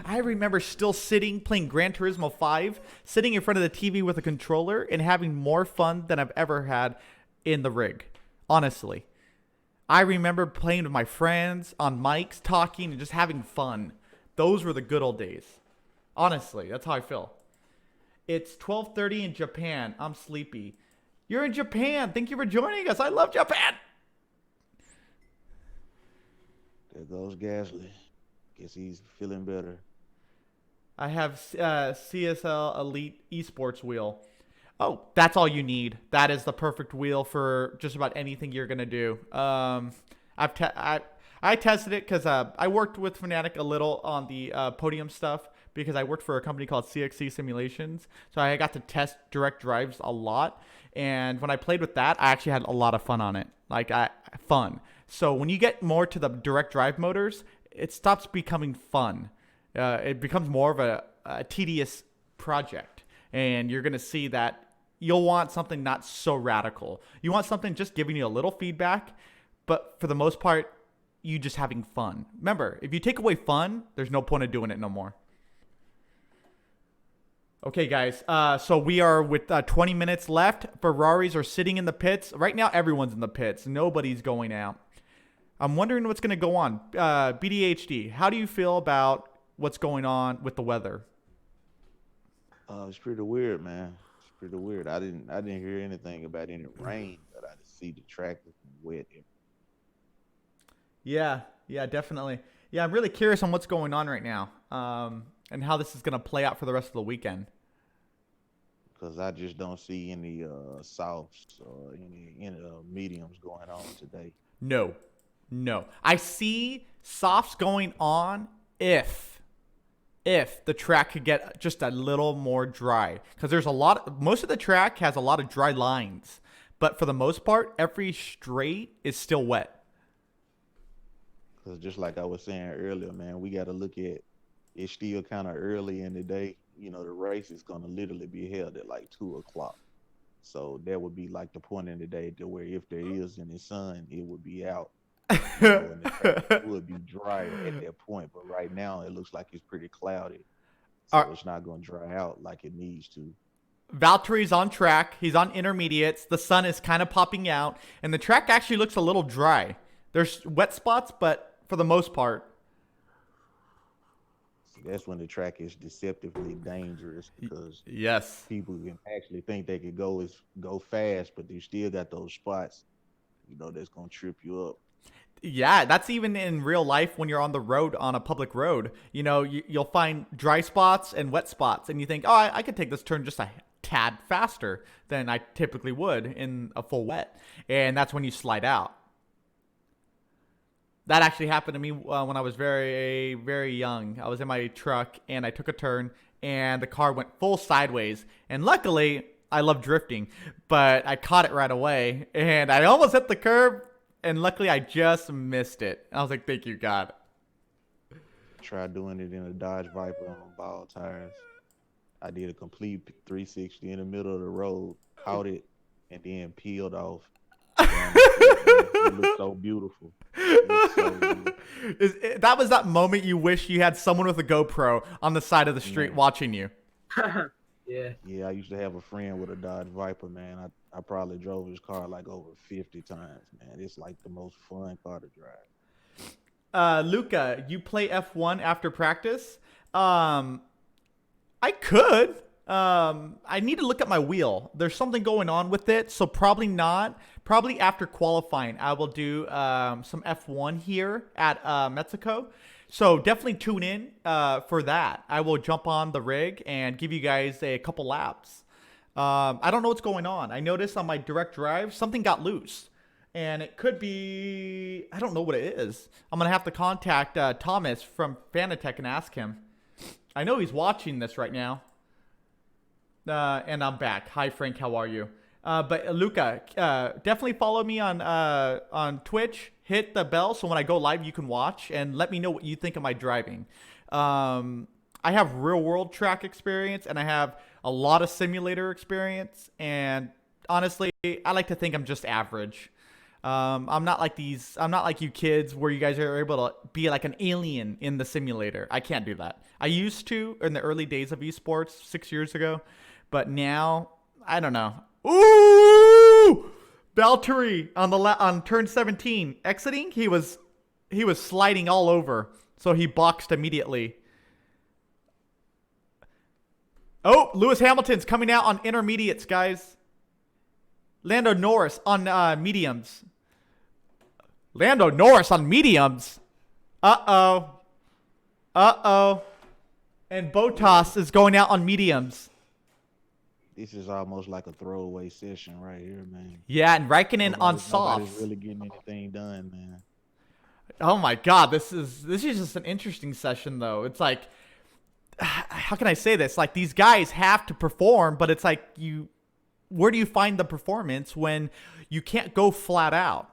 I remember still playing Gran Turismo 5, sitting in front of the TV with a controller and having more fun than I've ever had in the rig. Honestly. I remember playing with my friends on mics, talking, and just having fun. Those were the good old days. Honestly, that's how I feel. It's 12:30 in Japan. I'm sleepy. You're in Japan. Thank you for joining us. I love Japan. There goes Gasly. Guess he's feeling better. I have CSL Elite Esports wheel. Oh, that's all you need. That is the perfect wheel for just about anything you're gonna do. I tested it because I worked with Fnatic a little on the podium stuff because I worked for a company called CXC Simulations. So I got to test direct drives a lot. And when I played with that, I actually had a lot of fun on it. Fun. So when you get more to the direct drive motors, it stops becoming fun. It becomes more of a tedious project. And you're going to see that you'll want something not so radical. You want something just giving you a little feedback, but for the most part, you just having fun. Remember, if you take away fun, there's no point of doing it no more. Okay, guys. So we are with 20 minutes left. Ferraris are sitting in the pits. Right now, everyone's in the pits. Nobody's going out. I'm wondering what's going to go on. BDHD, how do you feel about what's going on with the weather? It's pretty weird, man. It's pretty weird. I didn't hear anything about any rain, but I just see the track is wet. Yeah, definitely. Yeah, I'm really curious on what's going on right now, and how this is going to play out for the rest of the weekend. Because I just don't see any softs or any mediums going on today. No. I see softs going on if the track could get just a little more dry. Because most of the track has a lot of dry lines. But for the most part, every straight is still wet. Because just like I was saying earlier, man, we got to look at it's still kind of early in the day. You know, the race is going to literally be held at like 2 o'clock. So that would be like the point in the day to where if there is any sun, it would be out. And the track would be drier at that point. But right now, it looks like it's pretty cloudy. So it's not going to dry out like it needs to. Valtteri's on track. He's on intermediates. The sun is kind of popping out. And the track actually looks a little dry. There's wet spots, but for the most part. That's when the track is deceptively dangerous because people can actually think they could go fast, but they still got those spots, that's gonna trip you up. Yeah, that's even in real life when you're on the road, on a public road. You'll find dry spots and wet spots, and you think, oh, I could take this turn just a tad faster than I typically would in a full wet, and that's when you slide out. That actually happened to me when I was very, very young. I was in my truck, and I took a turn, and the car went full sideways. And luckily, I love drifting, but I caught it right away, and I almost hit the curb, and luckily, I just missed it. I was like, thank you, God. Try doing it in a Dodge Viper on ball tires. I did a complete 360 in the middle of the road, caught it, and then peeled off. It looked so beautiful. That was that moment you wish you had someone with a GoPro on the side of the street watching you. Yeah, I used to have a friend with a Dodge Viper, man. I probably drove his car like over 50 times, man. It's like the most fun car to drive. Luca, you play F1 after practice? I could. I need to look at my wheel. There's something going on with it, so probably not. Probably after qualifying, I will do some F1 here at Mexico. So definitely tune in for that. I will jump on the rig and give you guys a couple laps. I don't know what's going on. I noticed on my direct drive, something got loose. And it could be, I don't know what it is. I'm going to have to contact Thomas from Fanatec and ask him. I know he's watching this right now. And I'm back. Hi, Frank. How are you? But Luca, definitely follow me on Twitch. Hit the bell so when I go live, you can watch and let me know what you think of my driving. I have real world track experience and I have a lot of simulator experience. And honestly, I like to think I'm just average. I'm not like you kids where you guys are able to be like an alien in the simulator. I can't do that. I used to in the early days of esports 6 years ago, but now I don't know. Ooh! Valtteri on turn 17 exiting, he was sliding all over, so he boxed immediately. Oh, Lewis Hamilton's coming out on intermediates, guys. Lando Norris on mediums. Lando Norris on mediums. Uh-oh. Uh-oh. And Bottas is going out on mediums. This is almost like a throwaway session right here, man. Yeah, and Raikkonen on Nobody's softs. really getting anything done, man. Oh my God, this is just an interesting session though. It's like, how can I say this? Like these guys have to perform, but it's like where do you find the performance when you can't go flat out?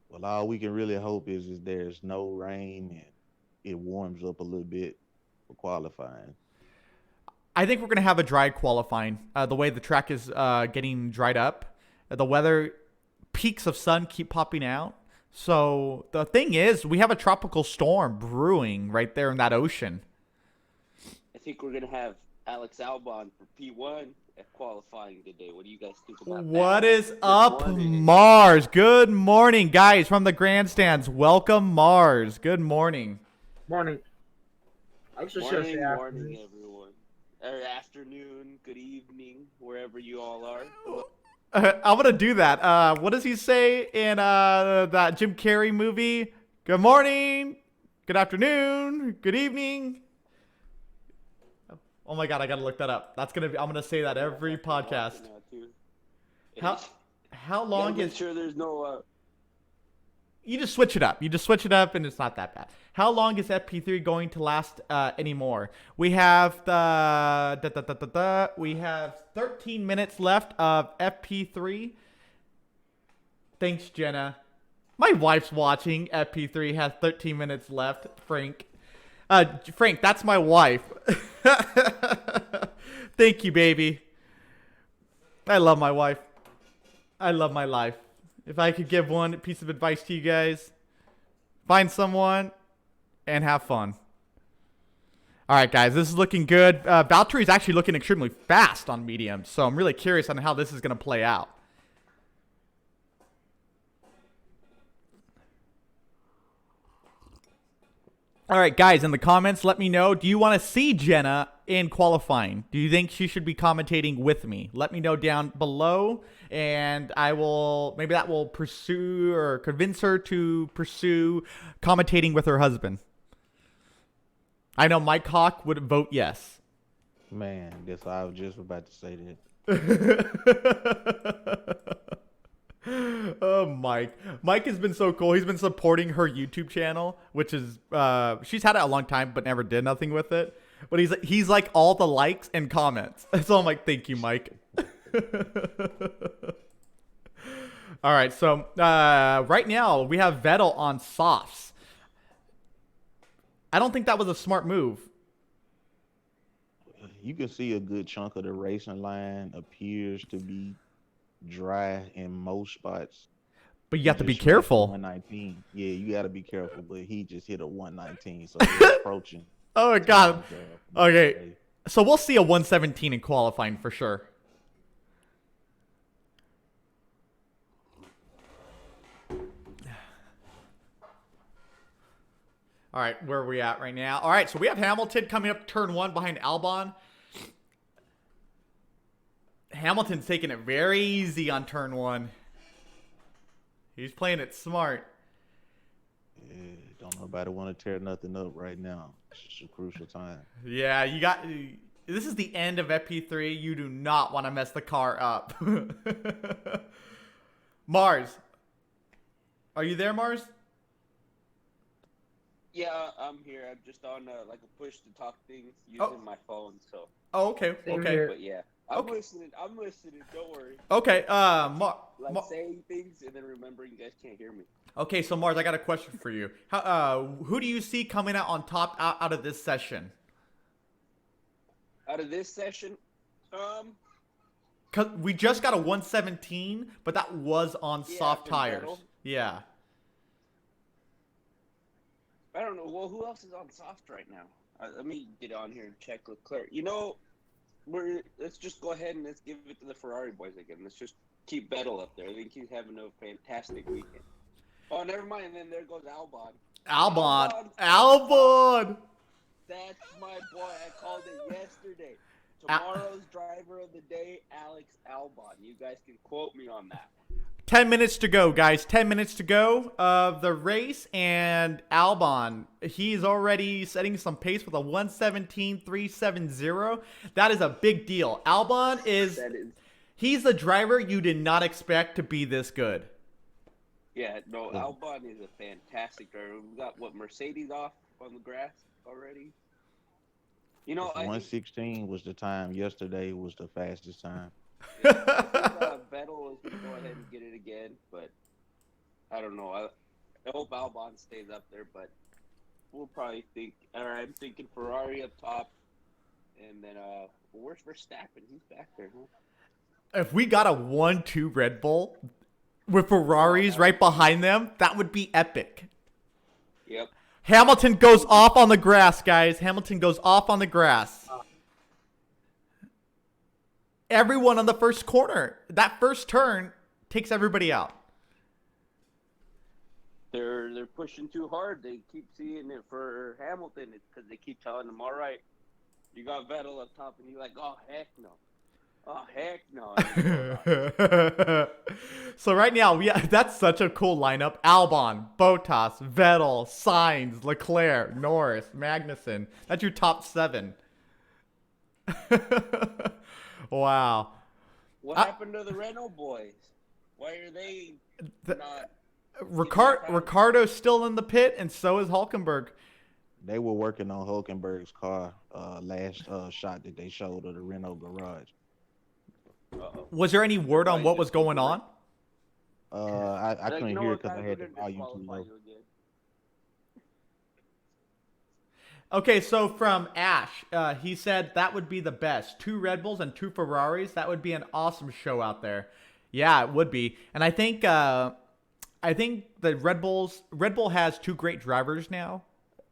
Well, all we can really hope is there's no rain and it warms up a little bit for qualifying. I think we're going to have a dry qualifying. The way the track is getting dried up. The weather, peaks of sun keep popping out. So the thing is, we have a tropical storm brewing right there in that ocean. I think we're going to have Alex Albon for P1 at qualifying today. What do you guys think about that? What is Good up, morning. Mars? Good morning, guys, from the grandstands. Welcome, Mars. Good morning. Morning. I was just gonna say Morning, afternoon. morning, everyone. Or afternoon, good evening, wherever you all are. I'm gonna do that. What does he say in that Jim Carrey movie? Good morning, good afternoon, good evening. Oh my God, I gotta look that up. I'm gonna say that every podcast. How long Make is? sure there's no. You just switch it up. And it's not that bad. How long is FP3 going to last anymore? We have we have 13 minutes left of FP3. Thanks, Jenna. My wife's watching. FP3 has 13 minutes left. Frank, that's my wife. Thank you, baby. I love my wife. I love my life. If I could give one piece of advice to you guys, find someone and have fun. All right, guys, this is looking good. Valtteri is actually looking extremely fast on medium, so I'm really curious on how this is going to play out. All right, guys, in the comments, let me know. Do you want to see Jenna in qualifying? Do you think she should be commentating with me? Let me know down below, and I will, maybe that will pursue or convince her to pursue commentating with her husband. I know Mike Hawk would vote yes. Man, guess I was just about to say that. Oh, Mike has been so cool. He's been supporting her YouTube channel, which is she's had it a long time but never did nothing with it, but he's like all the likes and comments. So I'm like, thank you, Mike. All right, so right now we have Vettel on softs. I don't think that was a smart move. You can see a good chunk of the racing line appears to be dry in most spots. But you have to be Just careful. 119. Yeah, you got to be careful. But he just hit a 119, so he's approaching. Oh my God. Okay, Okay. so we'll see a 117 in qualifying for sure. All right, where are we at right now? All right, so we have Hamilton coming up turn one behind Albon. Hamilton's taking it very easy on turn one. He's playing it smart. Yeah, don't nobody want to tear nothing up right now. It's just a crucial time. Yeah, this is the end of FP3. You do not want to mess the car up. Mars. Are you there, Mars? Yeah, I'm here. I'm just on like a push to talk things using my phone. So. Oh, okay. Same Okay. here. But yeah, I'm Okay. listening. I'm listening. Don't worry. Okay. Like saying things and then remembering you guys can't hear me. Okay, so Mars, I got a question for you. Who do you see coming out on top out of this session? Out of this session, 'Cause we just got a 117, but that was on Yeah, soft from tires. Vettel. Yeah. I don't know. Well, who else is on soft right now? Let me get on here and check Leclerc. You know, let's just go ahead and let's give it to the Ferrari boys again. Let's just keep Vettel up there. I think he's having a fantastic weekend. Oh, never mind. And then there goes Albon. Albon. That's my boy. I called it yesterday. Tomorrow's driver of the day, Alex Albon. You guys can quote me on that. 10 minutes to go, guys. 10 minutes to go of the race, and Albon, he's already setting some pace with a 1:17.370. That is a big deal. Albon he's the driver you did not expect to be this good. Yeah, no, Albon is a fantastic driver. We got Mercedes off on the grass already. You know, 1:16 was the time. Yesterday was the fastest time. I think Vettel is going to go ahead and get it again, but I don't know. I hope Albon stays up there, but we'll probably I'm thinking Ferrari up top, and then where's Verstappen? He's back there, huh? If we got a 1-2 Red Bull with Ferraris right behind them, that would be epic. Yep. Hamilton goes off on the grass, guys. Hamilton goes off on the grass. Everyone on the first corner. That first turn takes everybody out. They're pushing too hard. They keep seeing it for Hamilton because they keep telling him, all right, you got Vettel up top, and he's like, oh, heck no. Oh, heck no. So right now, that's such a cool lineup. Albon, Bottas, Vettel, Sainz, Leclerc, Norris, Magnussen. That's your top 7. Wow. What happened to the Renault boys? Why are they not? Ricardo's still in the pit, and so is Hulkenberg. They were working on Hulkenberg's car last shot that they showed of the Renault garage. Was there any word on what was going on? I couldn't hear it because I had the volume too low. Okay, so from Ash, he said that would be the best. 2 Red Bulls and 2 Ferraris. That would be an awesome show out there. Yeah, it would be. And I think the Red Bull has 2 great drivers now,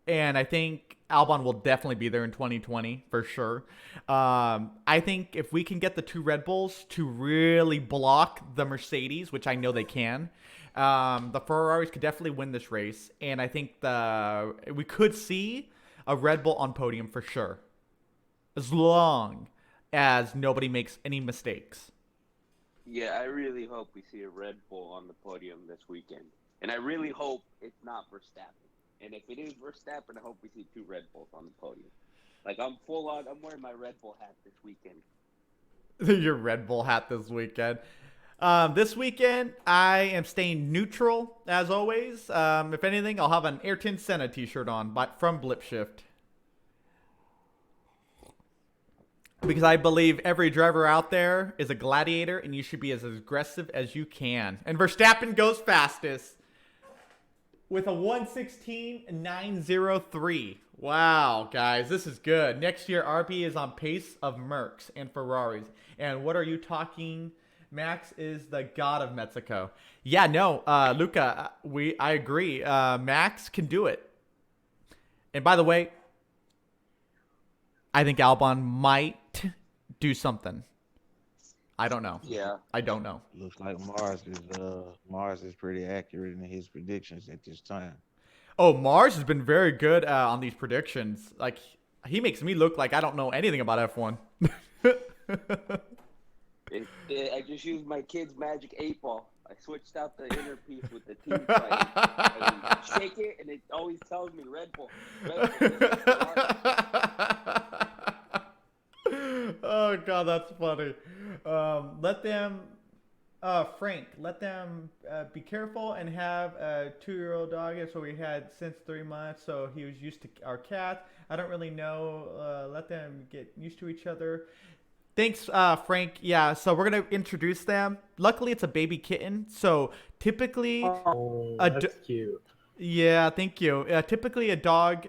and I think Albon will definitely be there in 2020 for sure. I think if we can get the 2 Red Bulls to really block the Mercedes, which I know they can, the Ferraris could definitely win this race, and I think we could see a Red Bull on podium for sure, as long as nobody makes any mistakes. Yeah, I really hope we see a Red Bull on the podium this weekend. And I really hope it's not Verstappen. And if it is Verstappen, I hope we see 2 Red Bulls on the podium. Like, I'm wearing my Red Bull hat this weekend. Your Red Bull hat this weekend. This weekend, I am staying neutral, as always. If anything, I'll have an Ayrton Senna t-shirt on from Blip Shift. Because I believe every driver out there is a gladiator, and you should be as aggressive as you can. And Verstappen goes fastest with a 1:16.903. Wow, guys, this is good. Next year, RB is on pace of Mercs and Ferraris. And what are you talking? Max is the god of Mexico. Yeah, no, Luca, I agree. Max can do it. And by the way, I think Albon might do something. I don't know. Yeah. I don't know. Looks like Mars is pretty accurate in his predictions at this time. Oh, Mars has been very good on these predictions. Like, he makes me look like I don't know anything about F1. I just used my kid's magic 8-ball. I switched out the inner piece with the team fight. I shake it, and it always tells me Red Bull. Red Bull. Oh, God, that's funny. Frank, let them be careful and have a 2-year-old dog. So we had since 3 months, so he was used to our cat. I don't really know. Let them get used to each other. Thanks, Frank. Yeah, so we're going to introduce them. Luckily, it's a baby kitten. So typically... that's cute. Yeah, thank you. Typically, a dog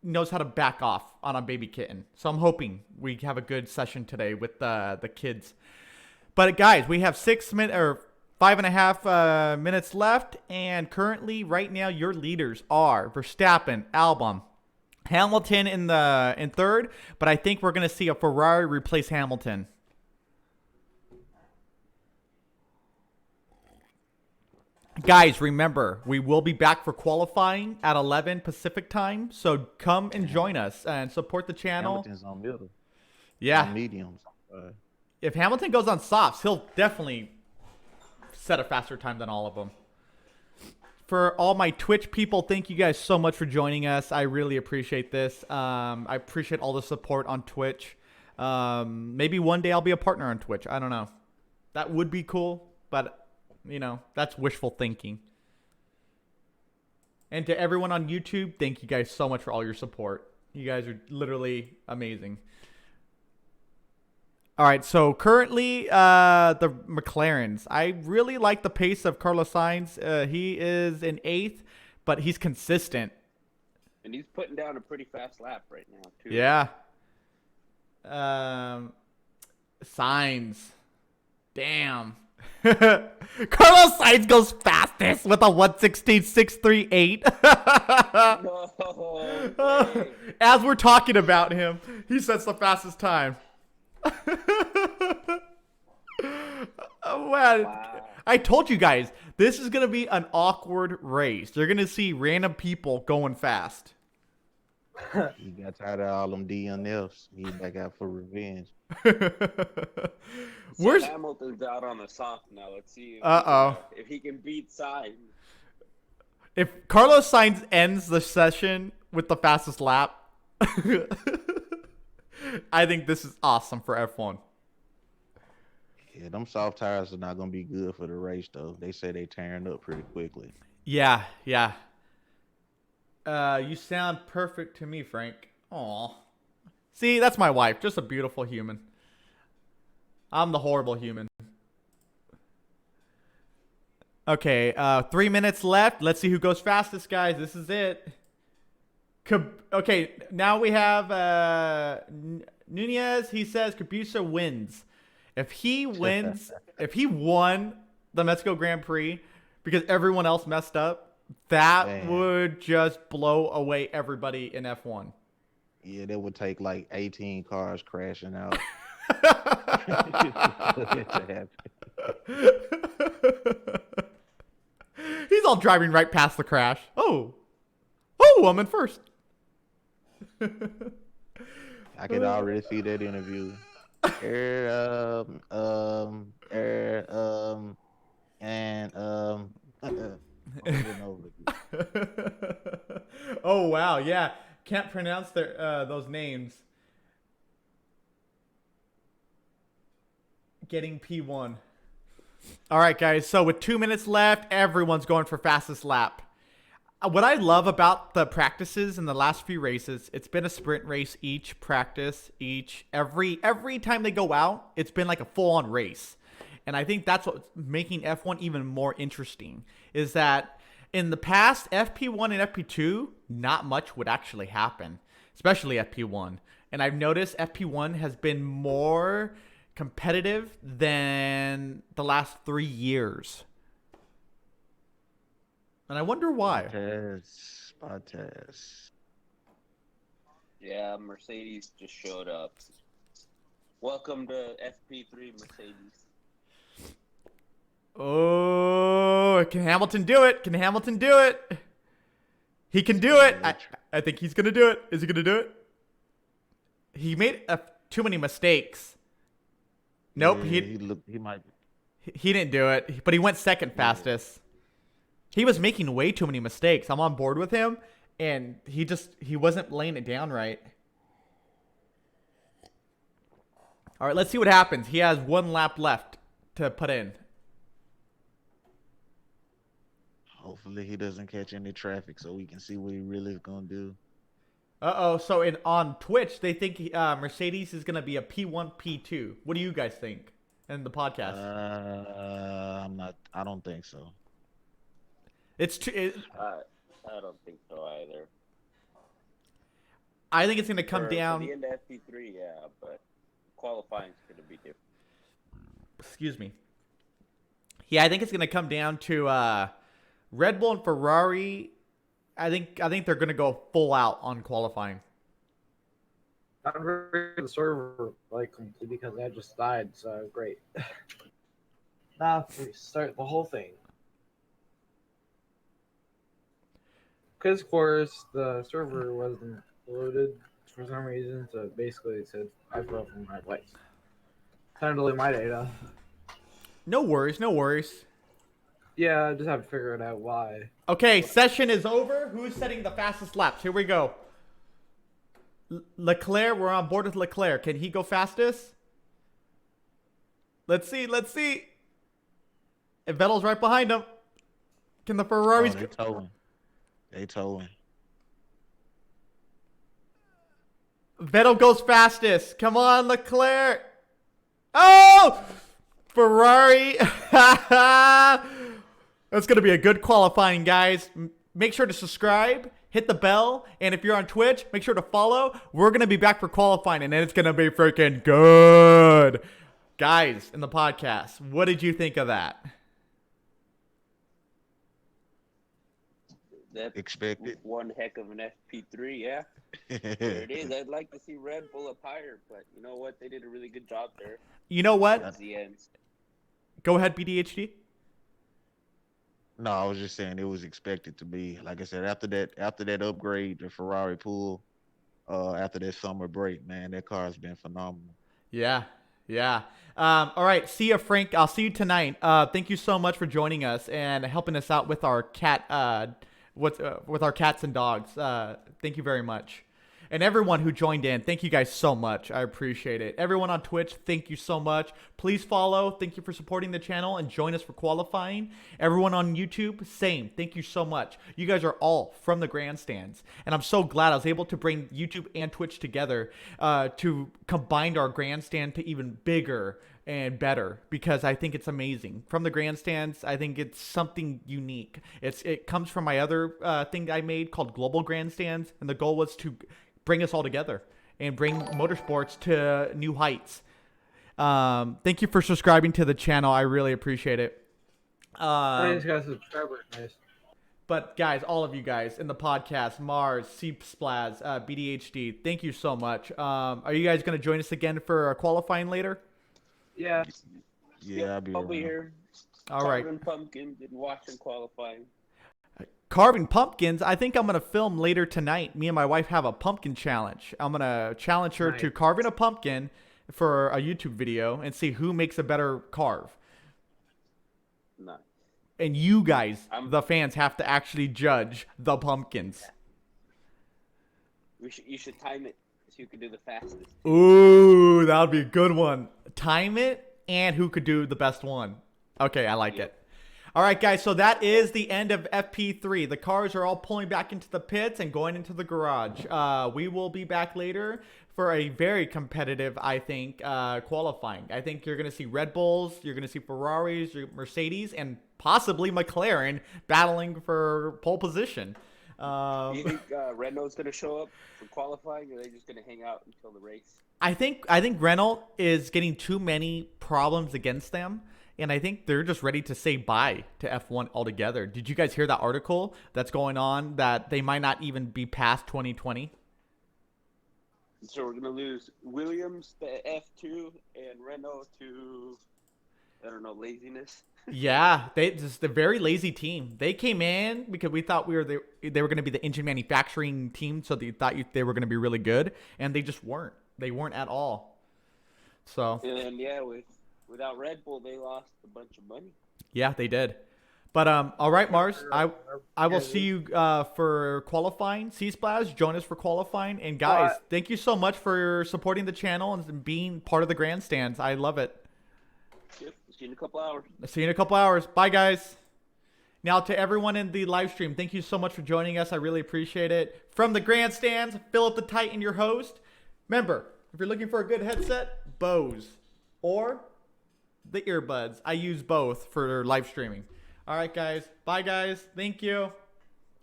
knows how to back off on a baby kitten. So I'm hoping we have a good session today with the kids. But guys, we have 5.5 minutes left. And currently, right now, your leaders are Verstappen, Albon, Hamilton in third, but I think we're going to see a Ferrari replace Hamilton. Guys, remember, we will be back for qualifying at 11 Pacific time, so come and join us and support the channel. Hamilton's on middle. Yeah. on mediums. If Hamilton goes on softs, he'll definitely set a faster time than all of them. For all my Twitch people, thank you guys so much for joining us. I really appreciate this. I appreciate all the support on Twitch. Maybe one day I'll be a partner on Twitch. I don't know. That would be cool, but, you know, that's wishful thinking. And to everyone on YouTube, thank you guys so much for all your support. You guys are literally amazing. All right, so currently the McLarens. I really like the pace of Carlos Sainz. He is in 8th, but he's consistent. And he's putting down a pretty fast lap right now, too. Yeah. Sainz. Damn. Carlos Sainz goes fastest with a 1:16.638. No way. As we're talking about him, he sets the fastest time. Oh, man. Wow. I told you guys, this is going to be an awkward race. You're going to see random people going fast. He got tired of all them DNFs. He back out for revenge. Where's Hamilton's out on the soft now. Let's see if he can beat Sainz. if Carlos Sainz ends the session with the fastest lap? I think this is awesome for F1. Yeah, them soft tires are not gonna be good for the race though. They say they tearing up pretty quickly. Yeah. You sound perfect to me, Frank. Aw. See, that's my wife. Just a beautiful human. I'm the horrible human. Okay, 3 minutes left. Let's see who goes fastest, guys. This is it. Okay, now we have Nunez. He says Cabusa wins. If he wins, if he won the Mexico Grand Prix because everyone else messed up, that would just blow away everybody in F1. Yeah, that would take like 18 cars crashing out. He's all driving right past the crash. Oh, I'm in first. I could already see that interview. Oh wow, yeah. Can't pronounce their those names. Getting P1. All right, guys. So with 2 minutes left, everyone's going for fastest lap. What I love about the practices in the last few races, it's been a sprint race each practice, every time they go out, it's been like a full-on race. And I think that's what's making F1 even more interesting, is that in the past, FP1 and FP2, not much would actually happen, especially FP1. And I've noticed FP1 has been more competitive than the last 3 years. And I wonder why. Spot-test. Yeah, Mercedes just showed up. Welcome to FP3, Mercedes. Oh, can Hamilton do it? Can Hamilton do it? He can do it. I think he's going to do it. Is he going to do it? He made too many mistakes. Nope. Yeah, he might. He didn't do it, but he went second fastest. He was making way too many mistakes. I'm on board with him, and he wasn't laying it down right. All right, let's see what happens. He has 1 lap left to put in. Hopefully he doesn't catch any traffic so we can see what he really is going to do. Uh-oh, so on Twitch, they think Mercedes is going to be a P1, P2. What do you guys think in the podcast? I don't think so. It's too. I don't think so either. I think it's going to come For down. the end of FP3, yeah, but qualifying is going to be different. Excuse me. Yeah, I think it's going to come down to Red Bull and Ferrari. I think they're going to go full out on qualifying. Not really the server like completely because I just died, so great. Now we start the whole thing. Because of course the server wasn't loaded for some reason. So basically, it said I broke from my lights. Time to delete my data. No worries, no worries. Yeah, I just have to figure it out why. Okay, session is over. Who's setting the fastest laps? Here we go. Leclerc, we're on board with Leclerc. Can he go fastest? Let's see, let's see. And Vettel's right behind him. Can the Ferraris They towing. They towing. Vettel goes fastest. Come on, Leclerc. Oh! Ferrari. That's going to be a good qualifying, guys. Make sure to subscribe, hit the bell, and if you're on Twitch, make sure to follow. We're going to be back for qualifying, and it's going to be freaking good. Guys, in the podcast, what did you think of that? That Expected. one heck of an FP3, yeah. There it is. I'd like to see Red Bull up higher, but you know what? They did a really good job there You know what? towards the end. Go ahead, BDHD. No, I was just saying it was expected to be. Like I said, after that upgrade, the Ferrari pool, after that summer break, man, that car has been phenomenal. Yeah, yeah. All right, see ya, Frank. I'll see you tonight. Thank you so much for joining us and helping us out with our with our cats and dogs. Thank you very much. And everyone who joined in, thank you guys so much. I appreciate it. Everyone on Twitch, thank you so much. Please follow. Thank you for supporting the channel and join us for qualifying. Everyone on YouTube, same. Thank you so much. You guys are all from the grandstands. And I'm so glad I was able to bring YouTube and Twitch together to combine our grandstand to even bigger and better, because I think it's amazing. From the grandstands, I think it's something unique. It comes from my other thing I made called Global Grandstands, and the goal was to bring us all together and bring motorsports to new heights. Thank you for subscribing to the channel. I really appreciate it. Thanks, guys. Subscribers, nice. But guys, all of you guys in the podcast, Mars, C Splaz, BDHD, thank you so much. Are you guys going to join us again for qualifying later? Yeah. Yeah, I'll be I'll be around. here. All right. Carving pumpkins and watching qualifying. Carving pumpkins. I think I'm going to film later tonight. Me and my wife have a pumpkin challenge. I'm going to challenge her to Nice. carving a pumpkin for a YouTube video and see who makes a better carve. Nice. And you guys, I'm- the fans, have to actually judge the pumpkins. You should time it so you can do the fastest. Ooh, that would be a good one. Time it and who could do the best one. Okay, I like it. All right, guys, so that is the end of FP3. The cars are all pulling back into the pits and going into the garage. We will be back later for a very competitive, I think, qualifying. I think you're going to see Red Bulls, you're going to see Ferraris, Mercedes, and possibly McLaren battling for pole position. Do you think Renault's going to show up for qualifying, or are they just going to hang out until the race? I think Renault is getting too many problems against them. And I think they're just ready to say bye to F1 altogether. Did you guys hear that article that's going on that they might not even be past 2020? So we're going to lose Williams to F2 and Renault to, I don't know, laziness. Yeah, they're a very lazy team. They came in because we thought they were going to be the engine manufacturing team, so they thought they were going to be really good, and they just weren't. They weren't at all. So And then, yeah, without Red Bull, they lost a bunch of money. yeah, they did. But all right, Mars, I will see you for qualifying. C-Splash, join us for qualifying. And guys, thank you so much for supporting the channel and being part of the grandstands. I love it. Yep, see you in a couple hours. See you in a couple hours. Bye, guys. Now, to everyone in the live stream, thank you so much for joining us. I really appreciate it. From the grandstands, Philip the Titan, your host. Remember, if you're looking for a good headset, Bose or the earbuds. I use both for live streaming. All right, guys. Bye, guys. Thank you.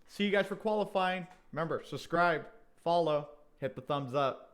See you guys for qualifying. Remember, subscribe, follow, hit the thumbs up.